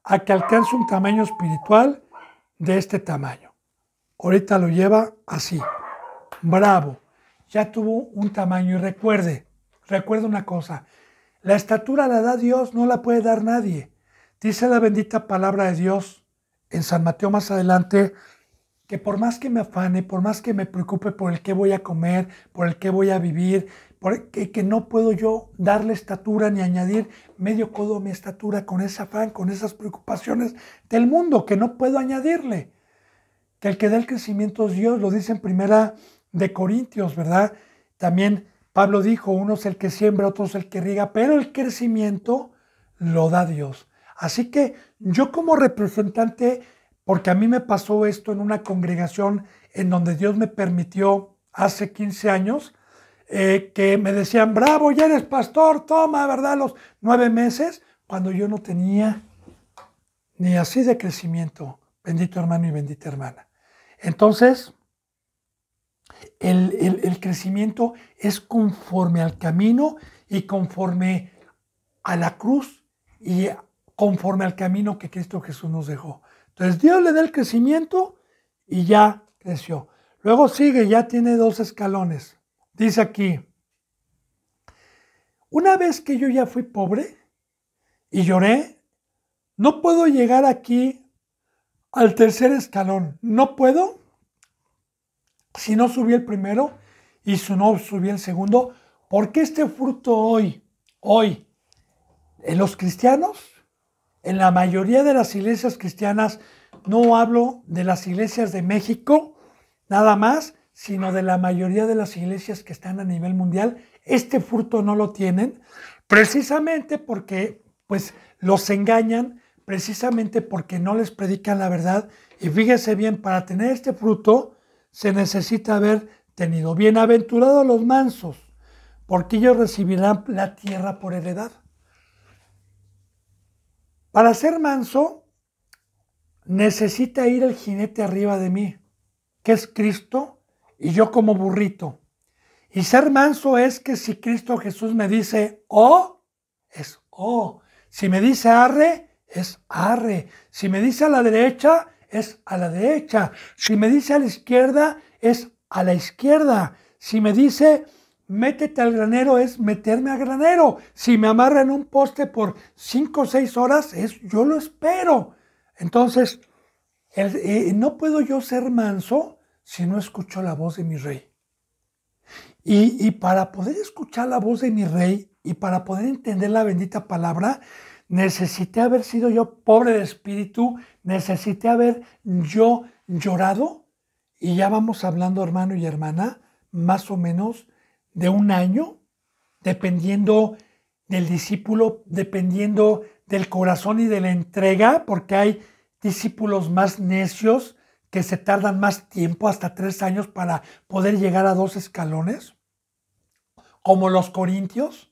a que alcance un tamaño espiritual de este tamaño. Ahorita lo lleva así. Bravo. Ya tuvo un tamaño. Y recuerde una cosa. La estatura la da Dios, no la puede dar nadie. Dice la bendita palabra de Dios en San Mateo más adelante, que por más que me afane, por más que me preocupe por el que voy a comer, por el que voy a vivir, que no puedo yo darle estatura ni añadir medio codo a mi estatura con ese afán, con esas preocupaciones del mundo, que no puedo añadirle. Que el que da el crecimiento es Dios, lo dice en Primera de Corintios, ¿verdad? También Pablo dijo, uno es el que siembra, otro es el que riega, pero el crecimiento lo da Dios. Así que yo como representante, porque a mí me pasó esto en una congregación en donde Dios me permitió hace 15 años, que me decían, bravo, ya eres pastor, toma, ¿verdad? Los 9 meses, cuando yo no tenía ni así de crecimiento, bendito hermano y bendita hermana. Entonces, el crecimiento es conforme al camino y conforme a la cruz y conforme al camino que Cristo Jesús nos dejó. Entonces Dios le da el crecimiento y ya creció. Luego sigue, ya tiene 2 escalones. Dice aquí, una vez que yo ya fui pobre y lloré, no puedo llegar aquí al 3er escalón. No puedo si no subí el primero y si no subí el segundo, porque este fruto hoy, en los cristianos, en la mayoría de las iglesias cristianas, no hablo de las iglesias de México, nada más, sino de la mayoría de las iglesias que están a nivel mundial, este fruto no lo tienen, precisamente porque pues los engañan, precisamente porque no les predican la verdad. Y fíjese bien, para tener este fruto se necesita haber tenido. Bienaventurados los mansos, porque ellos recibirán la tierra por heredad. Para ser manso, necesita ir el jinete arriba de mí, que es Cristo, y yo como burrito. Y ser manso es que si Cristo Jesús me dice oh, es oh. Si me dice arre, es arre. Si me dice a la derecha, es a la derecha. Si me dice a la izquierda, es a la izquierda. Si me dice métete al granero, es meterme al granero. Si me amarra en un poste por 5 o 6 horas, es yo lo espero. Entonces, no puedo yo ser manso si no escucho la voz de mi rey. Y para poder escuchar la voz de mi rey y para poder entender la bendita palabra, necesité haber sido yo pobre de espíritu, necesité haber yo llorado. Y ya vamos hablando, hermano y hermana, más o menos de un año, dependiendo del discípulo, dependiendo del corazón y de la entrega, porque hay discípulos más necios que se tardan más tiempo, hasta 3 años, para poder llegar a 2 escalones, como los corintios,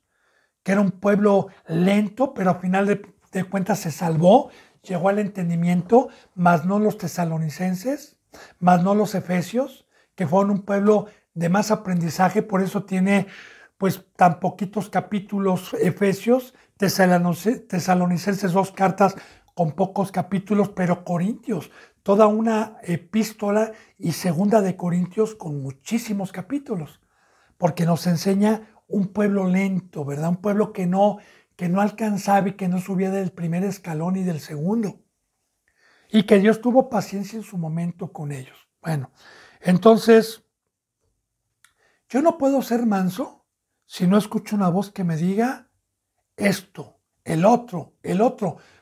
que era un pueblo lento, pero al final de cuentas se salvó, llegó al entendimiento, más no los tesalonicenses, más no los efesios, que fueron un pueblo de más aprendizaje, por eso tiene pues tan poquitos capítulos Efesios, tesalonicenses 2 cartas con pocos capítulos, pero Corintios, toda una epístola, y segunda de Corintios con muchísimos capítulos, porque nos enseña un pueblo lento, ¿verdad? Un pueblo que no alcanzaba y que no subía del primer escalón y del segundo. Y que Dios tuvo paciencia en su momento con ellos. Bueno, entonces, yo no puedo ser manso si no escucho una voz que me diga esto, el otro,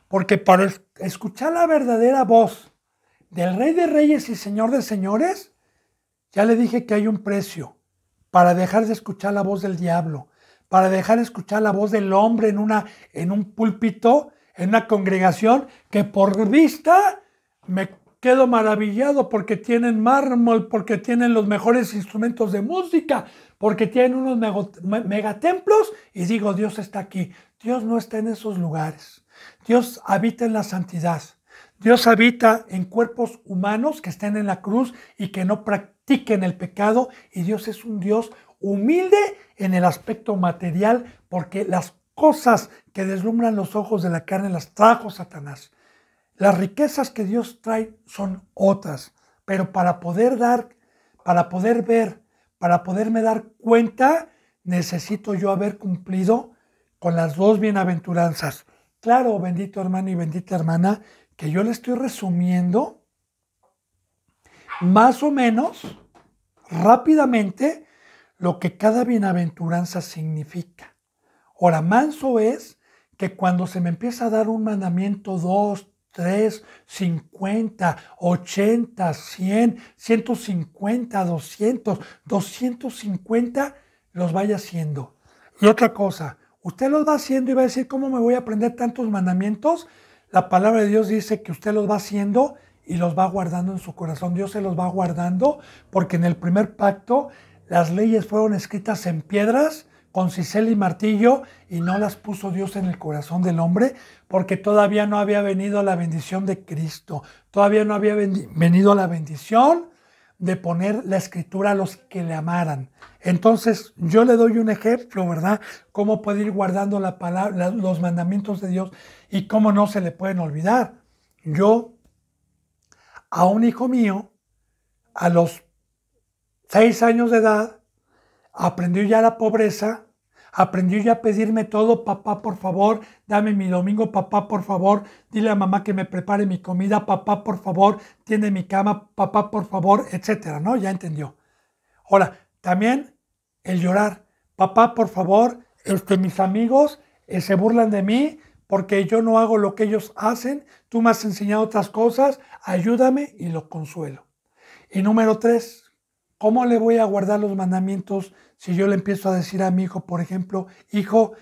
porque para escuchar la verdadera voz del Rey de Reyes y Señor de Señores, ya le dije que hay un precio para dejar de escuchar la voz del diablo, para dejar de escuchar la voz del hombre en un púlpito, en una congregación, que por vista me quedo maravillado porque tienen mármol, porque tienen los mejores instrumentos de música, porque tienen unos megatemplos, y digo, Dios está aquí. Dios no está en esos lugares. Dios habita en la santidad. Dios habita en cuerpos humanos que estén en la cruz y que no practiquen el pecado. Y Dios es un Dios humilde en el aspecto material, porque las cosas que deslumbran los ojos de la carne las trajo Satanás. Las riquezas que Dios trae son otras, pero para poder dar, para poder ver, para poderme dar cuenta, necesito yo haber cumplido con las dos bienaventuranzas. Claro, bendito hermano y bendita hermana, que yo le estoy resumiendo más o menos rápidamente lo que cada bienaventuranza significa. Ahora, manso es que cuando se me empieza a dar un mandamiento, 2, 3, 50, 80, 100, 150, 200, 250, los vaya haciendo. Y otra cosa, usted los va haciendo y va a decir, ¿cómo me voy a aprender tantos mandamientos? La palabra de Dios dice que usted los va haciendo y los va guardando en su corazón. Dios se los va guardando porque en el primer pacto las leyes fueron escritas en piedras con cisel y martillo y no las puso Dios en el corazón del hombre porque todavía no había venido la bendición de Cristo. Todavía no había venido la bendición de poner la escritura a los que le amaran. Entonces yo le doy un ejemplo, ¿verdad? Cómo puede ir guardando la palabra, los mandamientos de Dios y cómo no se le pueden olvidar. Yo a un hijo mío, a los 6 años de edad, aprendió ya la pobreza, aprendió ya a pedirme todo, papá, por favor, dame mi domingo, papá, por favor, dile a mamá que me prepare mi comida, papá, por favor, tiende mi cama, papá, por favor, etcétera, ¿no? Ya entendió. Ahora, también el llorar, papá, por favor, mis amigos se burlan de mí porque yo no hago lo que ellos hacen, tú me has enseñado otras cosas, ayúdame y lo consuelo. Y número 3, ¿cómo le voy a guardar los mandamientos si yo le empiezo a decir a mi hijo, por ejemplo, hijo,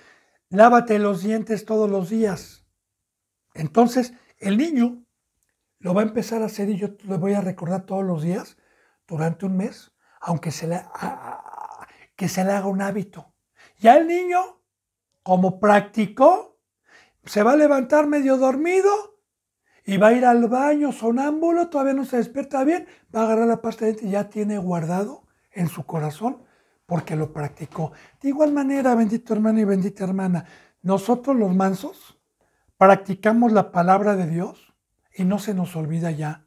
lávate los dientes todos los días? Entonces, el niño lo va a empezar a hacer y yo le voy a recordar todos los días durante un mes, aunque que se le haga un hábito. Ya el niño, como practicó, se va a levantar medio dormido y va a ir al baño sonámbulo, todavía no se despierta bien, va a agarrar la pasta de dientes y ya tiene guardado en su corazón porque lo practicó. De igual manera, bendito hermano y bendita hermana, nosotros los mansos practicamos la palabra de Dios y no se nos olvida ya,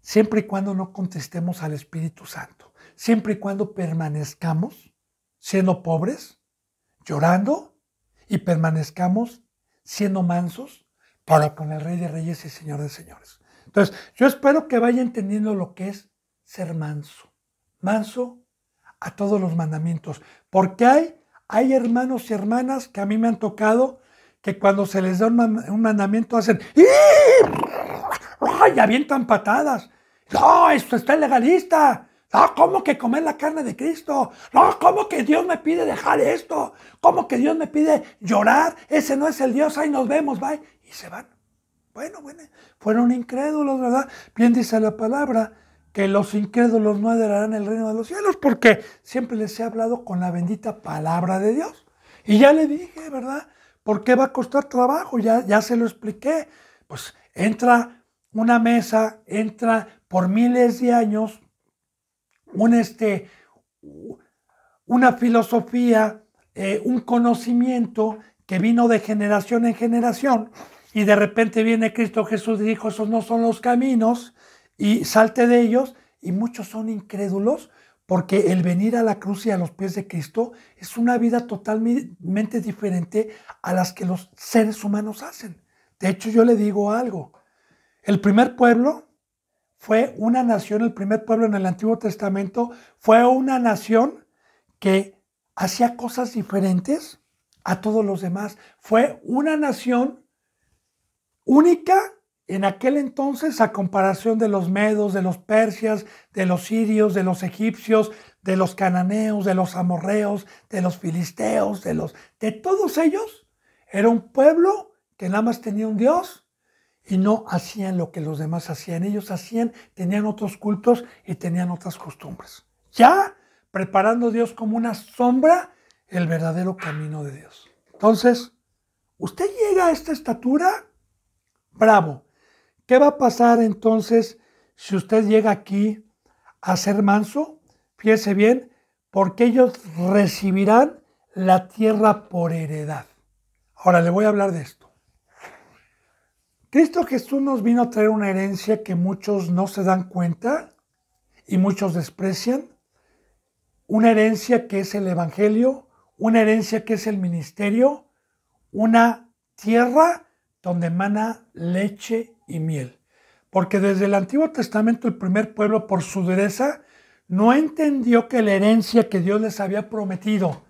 siempre y cuando no contestemos al Espíritu Santo, siempre y cuando permanezcamos siendo pobres, llorando y permanezcamos siendo mansos para con el Rey de Reyes y Señor de Señores. Entonces, yo espero que vaya entendiendo lo que es ser manso. Manso a todos los mandamientos. Porque hay hermanos y hermanas que a mí me han tocado que cuando se les da un mandamiento hacen y avientan patadas. No, esto está ilegalista. No, ¿cómo que comer la carne de Cristo? No, ¿cómo que Dios me pide dejar esto? ¿Cómo que Dios me pide llorar? Ese no es el Dios, ahí nos vemos, bye. Y se van. Bueno, fueron incrédulos, ¿verdad? Bien dice la palabra, que los incrédulos no heredarán el reino de los cielos, porque siempre les he hablado con la bendita palabra de Dios. Y ya le dije, ¿verdad? ¿Por qué va a costar trabajo? Ya se lo expliqué. Pues entra una mesa, entra por miles de años, una filosofía, un conocimiento que vino de generación en generación y de repente viene Cristo Jesús y dijo, esos no son los caminos y salte de ellos, y muchos son incrédulos porque el venir a la cruz y a los pies de Cristo es una vida totalmente diferente a las que los seres humanos hacen. De hecho, yo le digo algo, el primer pueblo fue una nación, el primer pueblo en el Antiguo Testamento fue una nación que hacía cosas diferentes a todos los demás. Fue una nación única en aquel entonces a comparación de los medos, de los persias, de los sirios, de los egipcios, de los cananeos, de los amorreos, de los filisteos, de todos ellos. Era un pueblo que nada más tenía un Dios y no hacían lo que los demás hacían. Ellos tenían otros cultos y tenían otras costumbres. Ya preparando Dios como una sombra el verdadero camino de Dios. Entonces, ¿Usted llega a esta estatura? Bravo. ¿Qué va a pasar entonces si usted llega aquí a ser manso? Fíjese bien, porque ellos recibirán la tierra por heredad. Ahora le voy a hablar de esto. Cristo Jesús nos vino a traer una herencia que muchos no se dan cuenta y muchos desprecian. Una herencia que es el Evangelio, una herencia que es el ministerio, una tierra donde emana leche y miel. Porque desde el Antiguo Testamento el primer pueblo, por su dureza, no entendió que la herencia que Dios les había prometido,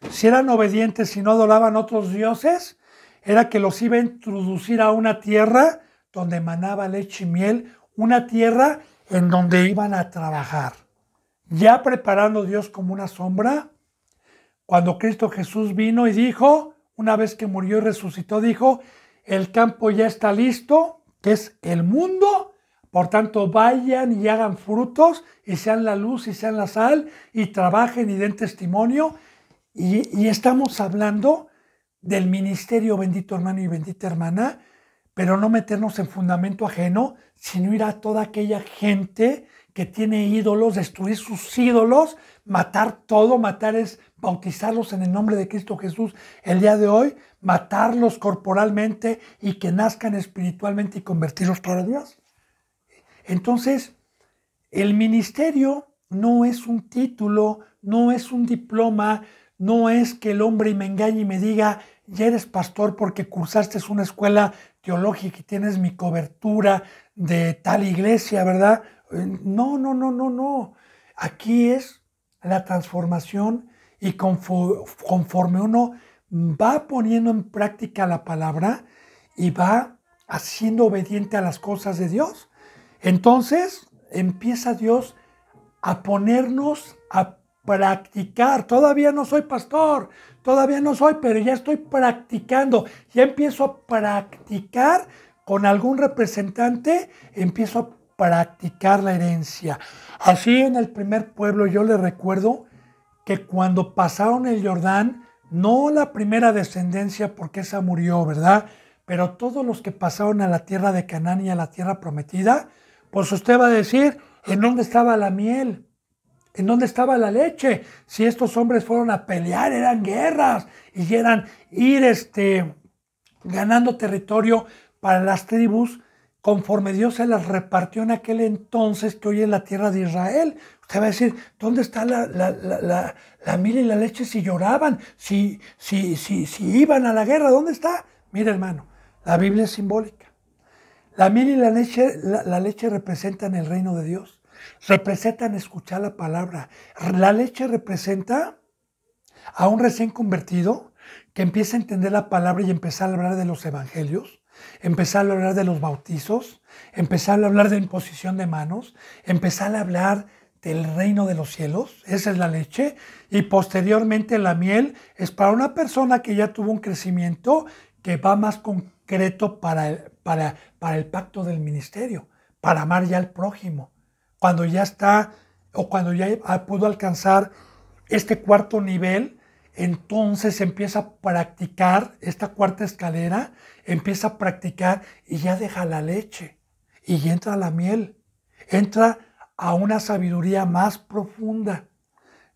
si eran obedientes y no adoraban otros dioses, era que los iba a introducir a una tierra donde emanaba leche y miel, una tierra en donde iban a trabajar. Ya preparando Dios como una sombra, cuando Cristo Jesús vino y dijo, una vez que murió y resucitó, dijo, el campo ya está listo, que es el mundo, por tanto vayan y hagan frutos y sean la luz y sean la sal y trabajen y den testimonio. Y estamos hablando del ministerio, bendito hermano y bendita hermana, pero no meternos en fundamento ajeno, sino ir a toda aquella gente que tiene ídolos, destruir sus ídolos, matar todo, matar es bautizarlos en el nombre de Cristo Jesús el día de hoy, matarlos corporalmente y que nazcan espiritualmente y convertirlos para Dios. Entonces, el ministerio no es un título, no es un diploma, no es que el hombre me engañe y me diga, ya eres pastor porque cursaste una escuela teológica y tienes mi cobertura de tal iglesia, ¿verdad? No. Aquí es la transformación y conforme uno va poniendo en práctica la palabra y va haciendo obediente a las cosas de Dios, entonces empieza Dios a ponernos a practicar. Todavía no soy pastor, todavía no soy, pero ya estoy practicando. Ya empiezo a practicar con algún representante, empiezo a practicar la herencia. Así en el primer pueblo yo les recuerdo que cuando pasaron el Jordán, no la primera descendencia porque esa murió, ¿verdad? Pero todos los que pasaron a la tierra de Canaán y a la tierra prometida, pues usted va a decir, ¿en dónde estaba la miel? ¿En dónde estaba la leche? Si estos hombres fueron a pelear, eran guerras y eran ir ganando territorio para las tribus conforme Dios se las repartió en aquel entonces que hoy es la tierra de Israel. Usted va a decir, ¿dónde está la miel y la leche si lloraban, si iban a la guerra? ¿Dónde está? Mira, hermano, la Biblia es simbólica. La miel y la leche representan el reino de Dios. Representan escuchar la palabra. La leche representa a un recién convertido que empieza a entender la palabra y empezar a hablar de los evangelios, empezar a hablar de los bautizos, empezar a hablar de imposición de manos, empezar a hablar del reino de los cielos. Esa es la leche. Y posteriormente la miel es para una persona que ya tuvo un crecimiento que va más concreto para el pacto del ministerio, para amar ya al prójimo. Cuando ya está o cuando ya pudo alcanzar este cuarto nivel, entonces empieza a practicar esta cuarta escalera, empieza a practicar y ya deja la leche y ya entra la miel, entra a una sabiduría más profunda.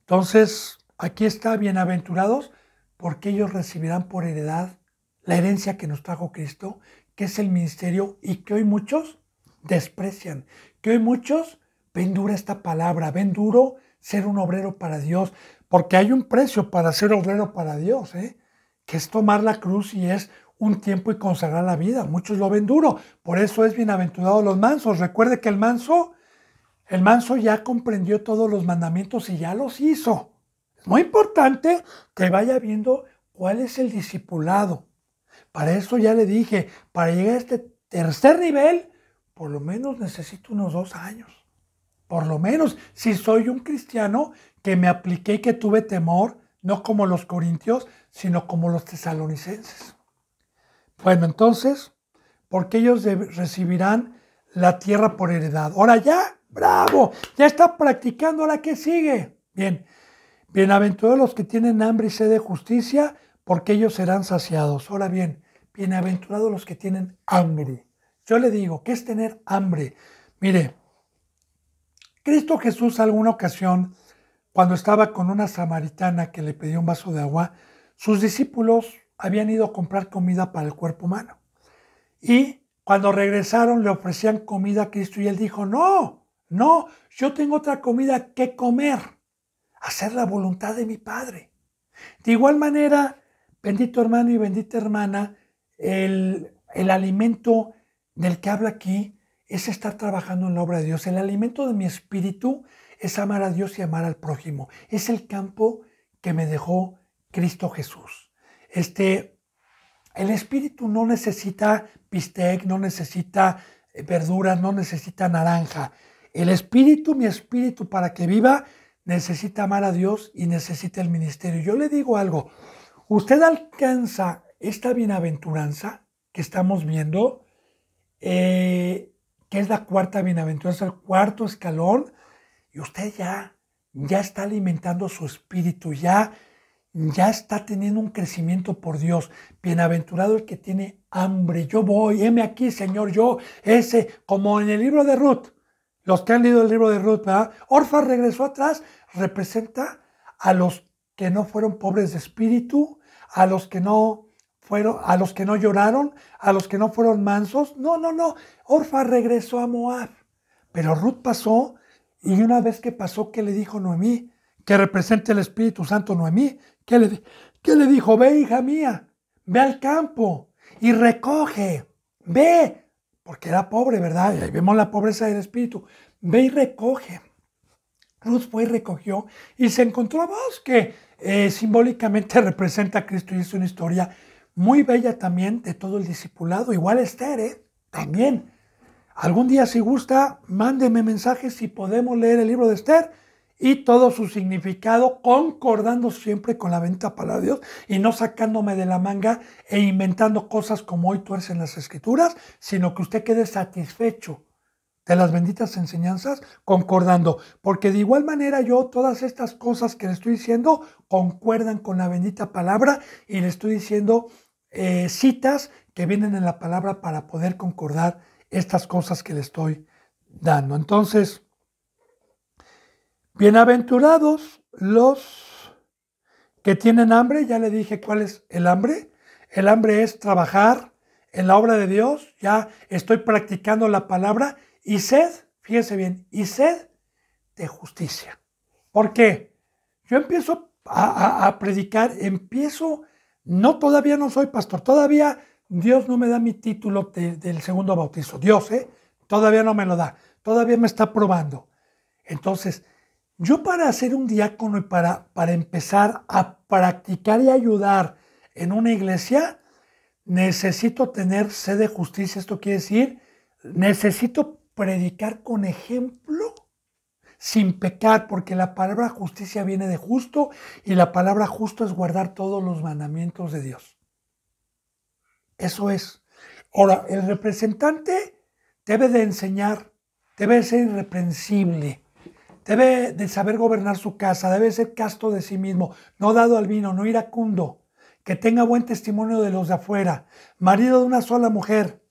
Entonces, aquí está, bienaventurados, porque ellos recibirán por heredad la herencia que nos trajo Cristo, que es el ministerio y que hoy muchos desprecian, que hoy muchos ven dura esta palabra, ven duro ser un obrero para Dios, porque hay un precio para ser obrero para Dios, que es tomar la cruz y es un tiempo y consagrar la vida. Muchos lo ven duro, por eso es bienaventurado los mansos. Recuerde que el manso ya comprendió todos los mandamientos y ya los hizo. Es muy importante que vaya viendo cuál es el discipulado. Para eso ya le dije, para llegar a este tercer nivel, por lo menos necesito unos 2 años. Por lo menos, si soy un cristiano que me apliqué y que tuve temor, no como los corintios, sino como los tesalonicenses. Bueno, entonces, porque ellos recibirán la tierra por heredad. Ahora ya, bravo, ya está practicando. ¿Ahora qué sigue? Bien, bienaventurados los que tienen hambre y sed de justicia, porque ellos serán saciados. Ahora bien, bienaventurados los que tienen hambre. Yo le digo, ¿qué es tener hambre? Mire, Cristo Jesús alguna ocasión, cuando estaba con una samaritana que le pidió un vaso de agua, sus discípulos habían ido a comprar comida para el cuerpo humano. Y cuando regresaron le ofrecían comida a Cristo y él dijo, no, no, yo tengo otra comida que comer, hacer la voluntad de mi Padre. De igual manera, bendito hermano y bendita hermana, el alimento del que habla aquí es estar trabajando en la obra de Dios. El alimento de mi espíritu es amar a Dios y amar al prójimo. Es el campo que me dejó Cristo Jesús. El espíritu no necesita bistec, no necesita verduras, no necesita naranja. El espíritu, mi espíritu, para que viva, necesita amar a Dios y necesita el ministerio. Yo le digo algo, usted alcanza esta bienaventuranza que estamos viendo, que es la cuarta bienaventuranza, el cuarto escalón, y usted ya está alimentando su espíritu, ya está teniendo un crecimiento por Dios. Bienaventurado el que tiene hambre. Yo voy, heme aquí, Señor, como en el libro de Ruth. Los que han leído el libro de Ruth, ¿verdad? Orfa regresó atrás, representa a los que no fueron pobres de espíritu, a los que no lloraron, a los que no fueron mansos. No. Orfa regresó a Moab. Pero Ruth pasó, y una vez que pasó, ¿qué le dijo Noemí? Que representa el Espíritu Santo Noemí. ¿Qué le dijo? Ve, hija mía, ve al campo y recoge. Ve, porque era pobre, ¿verdad? Y ahí vemos la pobreza del espíritu. Ve y recoge. Ruth fue y recogió y se encontró a vos, que simbólicamente representa a Cristo, y es una historia muy bella también de todo el discipulado. Igual Esther, también. Algún día, si gusta, mándeme mensajes si podemos leer el libro de Esther y todo su significado, concordando siempre con la bendita palabra de Dios y no sacándome de la manga e inventando cosas como hoy tuercen las escrituras, sino que usted quede satisfecho de las benditas enseñanzas, concordando, porque de igual manera yo todas estas cosas que le estoy diciendo concuerdan con la bendita palabra y le estoy diciendo citas que vienen en la palabra para poder concordar estas cosas que le estoy dando. Entonces, bienaventurados los que tienen hambre. Ya le dije cuál es el hambre. El hambre es trabajar en la obra de Dios. Ya estoy practicando la palabra. Y sed, fíjese bien, y sed de justicia. ¿Por qué? Yo empiezo a predicar, todavía no soy pastor, todavía Dios no me da mi título del segundo bautizo. Dios, todavía no me lo da, todavía me está probando. Entonces, yo para ser un diácono y para empezar a practicar y ayudar en una iglesia, necesito tener sed de justicia. Esto quiere decir, necesito predicar con ejemplo, sin pecar, porque la palabra justicia viene de justo y la palabra justo es guardar todos los mandamientos de Dios. Eso es. Ahora, el representante debe de enseñar, debe de ser irreprensible, debe de saber gobernar su casa, debe ser casto de sí mismo, no dado al vino, no iracundo, que tenga buen testimonio de los de afuera, marido de una sola mujer.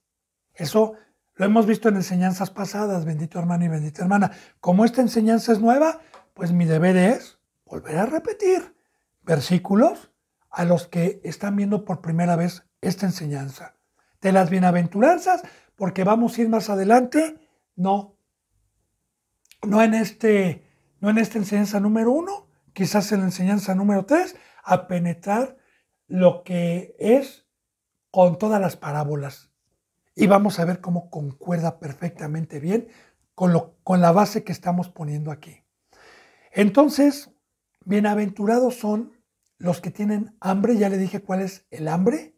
Eso lo hemos visto en enseñanzas pasadas, bendito hermano y bendita hermana. Como esta enseñanza es nueva, pues mi deber es volver a repetir versículos a los que están viendo por primera vez esta enseñanza. De las bienaventuranzas, porque vamos a ir más adelante, no en esta enseñanza número 1, quizás en la enseñanza número 3, a penetrar lo que es con todas las parábolas. Y vamos a ver cómo concuerda perfectamente bien con la base que estamos poniendo aquí. Entonces, bienaventurados son los que tienen hambre. Ya le dije cuál es el hambre.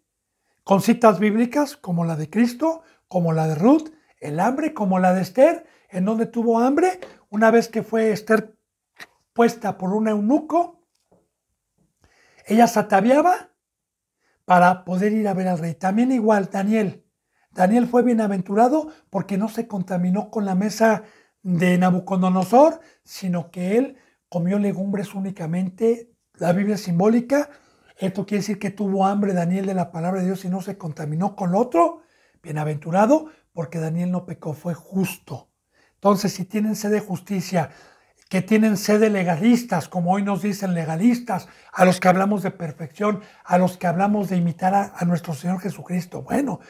Con citas bíblicas como la de Cristo, como la de Ruth. El hambre como la de Esther, en donde tuvo hambre. Una vez que fue Esther puesta por un eunuco, ella se ataviaba para poder ir a ver al rey. También igual Daniel. Daniel fue bienaventurado porque no se contaminó con la mesa de Nabucodonosor, sino que él comió legumbres únicamente. La Biblia es simbólica. Esto quiere decir que tuvo hambre Daniel de la palabra de Dios y no se contaminó con lo otro. Bienaventurado, porque Daniel no pecó, fue justo. Entonces, si tienen sed de justicia, que tienen sed de legalistas, como hoy nos dicen legalistas, a los que hablamos de perfección, a los que hablamos de imitar a nuestro Señor Jesucristo. Bueno,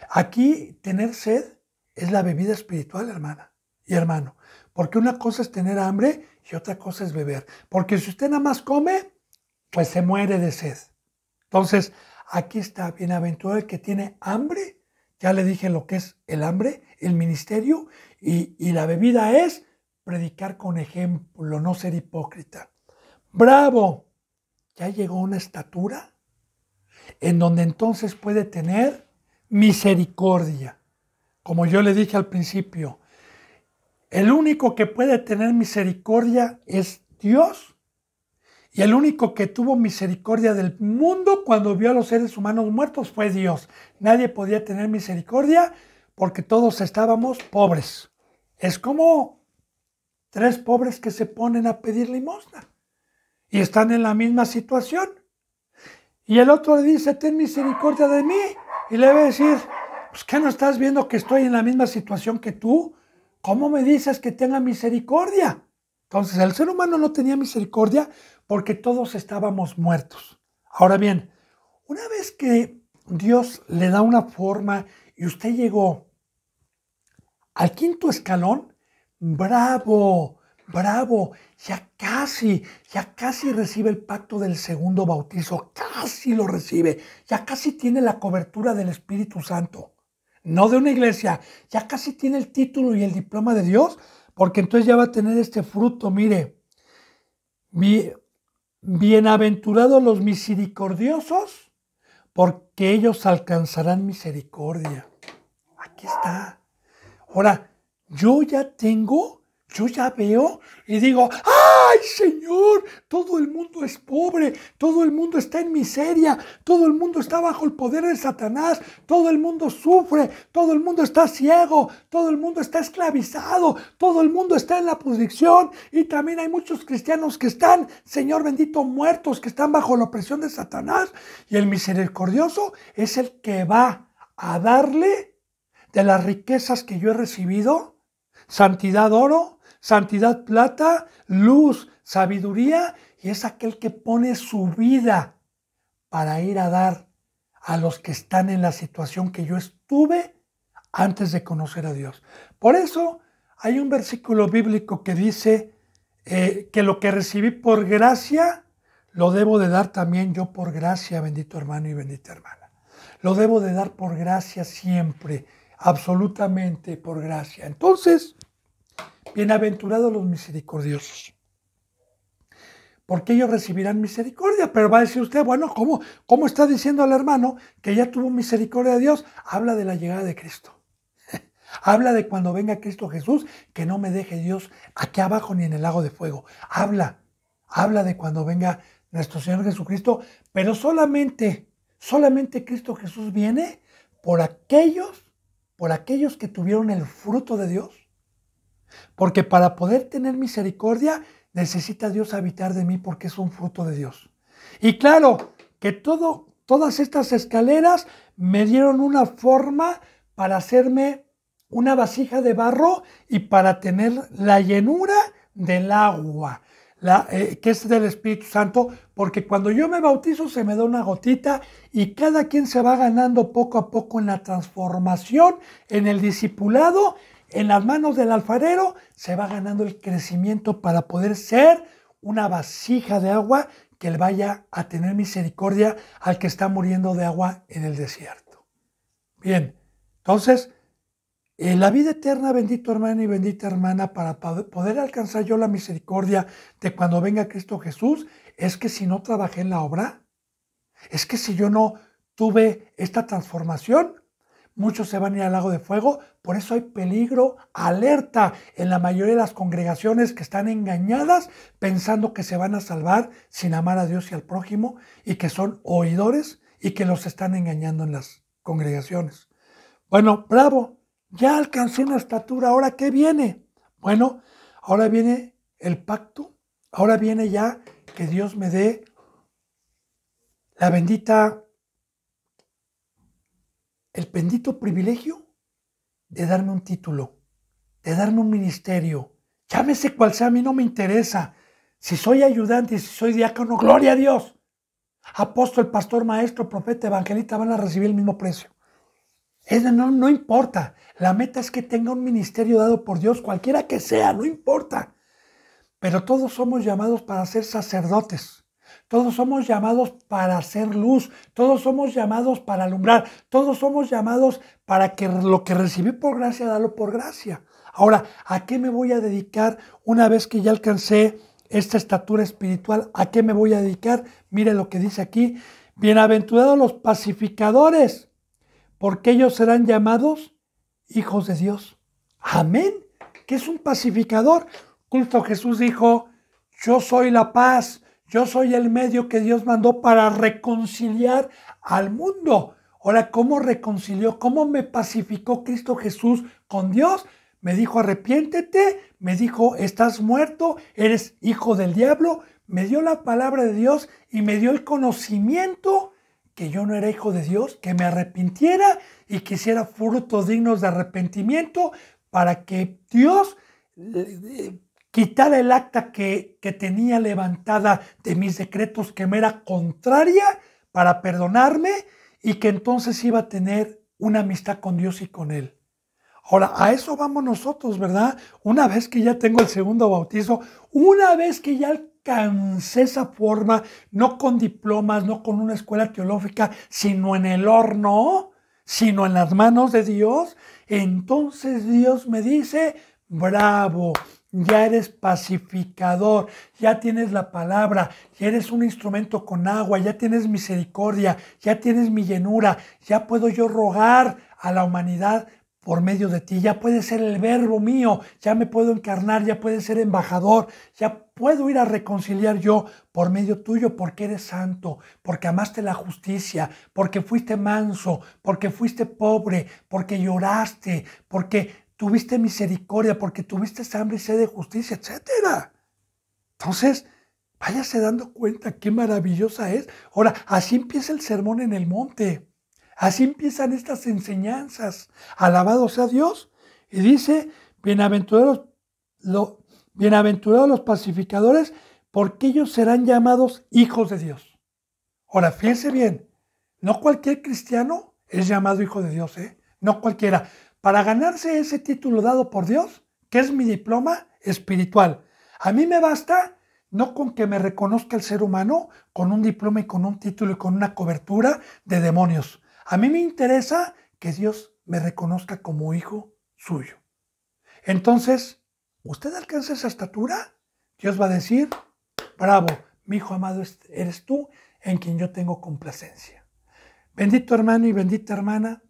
aquí tener sed es la bebida espiritual, hermana y hermano. Porque una cosa es tener hambre y otra cosa es beber. Porque si usted nada más come, pues se muere de sed. Entonces, aquí está, bienaventurado el que tiene hambre. Ya le dije lo que es el hambre, el ministerio, y la bebida es predicar con ejemplo, no ser hipócrita. Bravo, ya llegó a una estatura en donde entonces puede tener misericordia. Como yo le dije al principio, el único que puede tener misericordia es Dios. Y el único que tuvo misericordia del mundo cuando vio a los seres humanos muertos fue Dios. Nadie podía tener misericordia porque todos estábamos pobres. Es como tres pobres que se ponen a pedir limosna y están en la misma situación. Y el otro le dice, ten misericordia de mí. Y le va a decir, pues ¿qué no estás viendo que estoy en la misma situación que tú? ¿Cómo me dices que tenga misericordia? Entonces el ser humano no tenía misericordia porque todos estábamos muertos. Ahora bien, una vez que Dios le da una forma y usted llegó al quinto escalón, bravo, bravo, ya casi recibe el pacto del segundo bautizo, casi lo recibe, ya casi tiene la cobertura del Espíritu Santo, no de una iglesia, ya casi tiene el título y el diploma de Dios, porque entonces ya va a tener este fruto, mire, bienaventurados los misericordiosos, porque ellos alcanzarán misericordia. Aquí está. Ahora, yo ya veo y digo, ¡ay, Señor! Todo el mundo es pobre, todo el mundo está en miseria, todo el mundo está bajo el poder de Satanás, todo el mundo sufre, todo el mundo está ciego, todo el mundo está esclavizado, todo el mundo está en la pudrición y también hay muchos cristianos que están, Señor bendito, muertos, que están bajo la opresión de Satanás. Y el misericordioso es el que va a darle de las riquezas que yo he recibido, santidad oro, santidad plata, luz, sabiduría, y es aquel que pone su vida para ir a dar a los que están en la situación que yo estuve antes de conocer a Dios. Por eso hay un versículo bíblico que dice que lo que recibí por gracia, lo debo de dar también yo por gracia, bendito hermano y bendita hermana. Lo debo de dar por gracia siempre, absolutamente por gracia. Entonces, bienaventurados los misericordiosos, porque ellos recibirán misericordia. Pero va a decir usted, bueno, ¿cómo está diciendo al hermano que ya tuvo misericordia de Dios? Habla de la llegada de Cristo. Habla de cuando venga Cristo Jesús, que no me deje Dios aquí abajo ni en el lago de fuego. Habla de cuando venga nuestro Señor Jesucristo, pero solamente Cristo Jesús viene por aquellos que tuvieron el fruto de Dios. Porque para poder tener misericordia, necesita Dios habitar de mí porque es un fruto de Dios. Y claro, que todas estas escaleras me dieron una forma para hacerme una vasija de barro y para tener la llenura del agua, que es del Espíritu Santo, porque cuando yo me bautizo se me da una gotita y cada quien se va ganando poco a poco en la transformación, en el discipulado, en las manos del alfarero, se va ganando el crecimiento para poder ser una vasija de agua que le vaya a tener misericordia al que está muriendo de agua en el desierto. Bien, entonces, la vida eterna, bendito hermano y bendita hermana, para poder alcanzar yo la misericordia de cuando venga Cristo Jesús, es que si no trabajé en la obra, es que si yo no tuve esta transformación, muchos se van a ir al lago de fuego. Por eso hay peligro, alerta en la mayoría de las congregaciones que están engañadas pensando que se van a salvar sin amar a Dios y al prójimo y que son oidores y que los están engañando en las congregaciones. Bueno, bravo, ya alcancé una estatura, ¿ahora qué viene? Bueno, ahora viene el pacto, ahora viene ya que Dios me dé la bendita, el bendito privilegio de darme un título, de darme un ministerio. Llámese cual sea, a mí no me interesa. Si soy ayudante, si soy diácono, gloria a Dios. Apóstol, pastor, maestro, profeta, evangelista van a recibir el mismo precio. No importa. La meta es que tenga un ministerio dado por Dios, cualquiera que sea, no importa. Pero todos somos llamados para ser sacerdotes. Todos somos llamados para hacer luz. Todos somos llamados para alumbrar. Todos somos llamados para que lo que recibí por gracia, darlo por gracia. Ahora, ¿a qué me voy a dedicar una vez que ya alcancé esta estatura espiritual? ¿A qué me voy a dedicar? Mire lo que dice aquí. Bienaventurados los pacificadores, porque ellos serán llamados hijos de Dios. Amén. ¿Qué es un pacificador? Cristo Jesús dijo, yo soy la paz, yo soy el medio que Dios mandó para reconciliar al mundo. Ahora, ¿cómo reconcilió? ¿Cómo me pacificó Cristo Jesús con Dios? Me dijo, arrepiéntete, me dijo, estás muerto, eres hijo del diablo, me dio la palabra de Dios y me dio el conocimiento que yo no era hijo de Dios, que me arrepintiera y que hiciera frutos dignos de arrepentimiento para que Dios quitara el acta que tenía levantada de mis decretos que me era contraria para perdonarme y que entonces iba a tener una amistad con Dios y con Él. Ahora, a eso vamos nosotros, ¿verdad? Una vez que ya tengo el segundo bautizo, una vez que ya alcancé esa forma, no con diplomas, no con una escuela teológica, sino en el horno, sino en las manos de Dios, entonces Dios me dice, bravo, ya eres pacificador, ya tienes la palabra, ya eres un instrumento con agua, ya tienes misericordia, ya tienes mi llenura, ya puedo yo rogar a la humanidad por medio de ti, ya puedes ser el verbo mío, ya me puedo encarnar, ya puedes ser embajador, ya puedo ir a reconciliar yo por medio tuyo porque eres santo, porque amaste la justicia, porque fuiste manso, porque fuiste pobre, porque lloraste, porque tuviste misericordia, porque tuviste hambre y sed de justicia, etc. Entonces, váyase dando cuenta qué maravillosa es. Ahora, así empieza el sermón en el monte. Así empiezan estas enseñanzas. Alabado sea Dios. Y dice, bienaventurados los pacificadores, porque ellos serán llamados hijos de Dios. Ahora, fíjense bien, no cualquier cristiano es llamado hijo de Dios, ¿eh? No cualquiera. Para ganarse ese título dado por Dios, que es mi diploma espiritual, a mí me basta no con que me reconozca el ser humano con un diploma y con un título y con una cobertura de demonios. A mí me interesa que Dios me reconozca como hijo suyo. Entonces, ¿usted alcanza esa estatura? Dios va a decir, bravo, mi hijo amado eres tú en quien yo tengo complacencia. Bendito hermano y bendita hermana,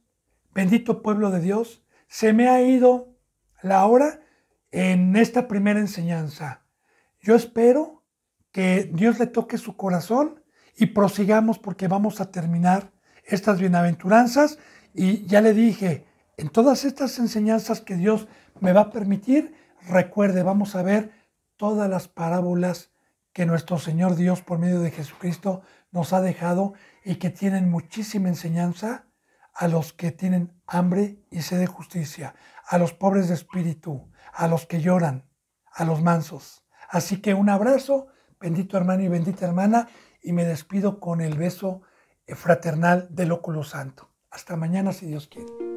bendito pueblo de Dios, se me ha ido la hora en esta primera enseñanza. Yo espero que Dios le toque su corazón y prosigamos porque vamos a terminar estas bienaventuranzas y ya le dije, en todas estas enseñanzas que Dios me va a permitir, recuerde, vamos a ver todas las parábolas que nuestro Señor Dios por medio de Jesucristo nos ha dejado y que tienen muchísima enseñanza a los que tienen hambre y sed de justicia, a los pobres de espíritu, a los que lloran, a los mansos. Así que un abrazo, bendito hermano y bendita hermana, y me despido con el beso fraternal del óculo santo. Hasta mañana si Dios quiere.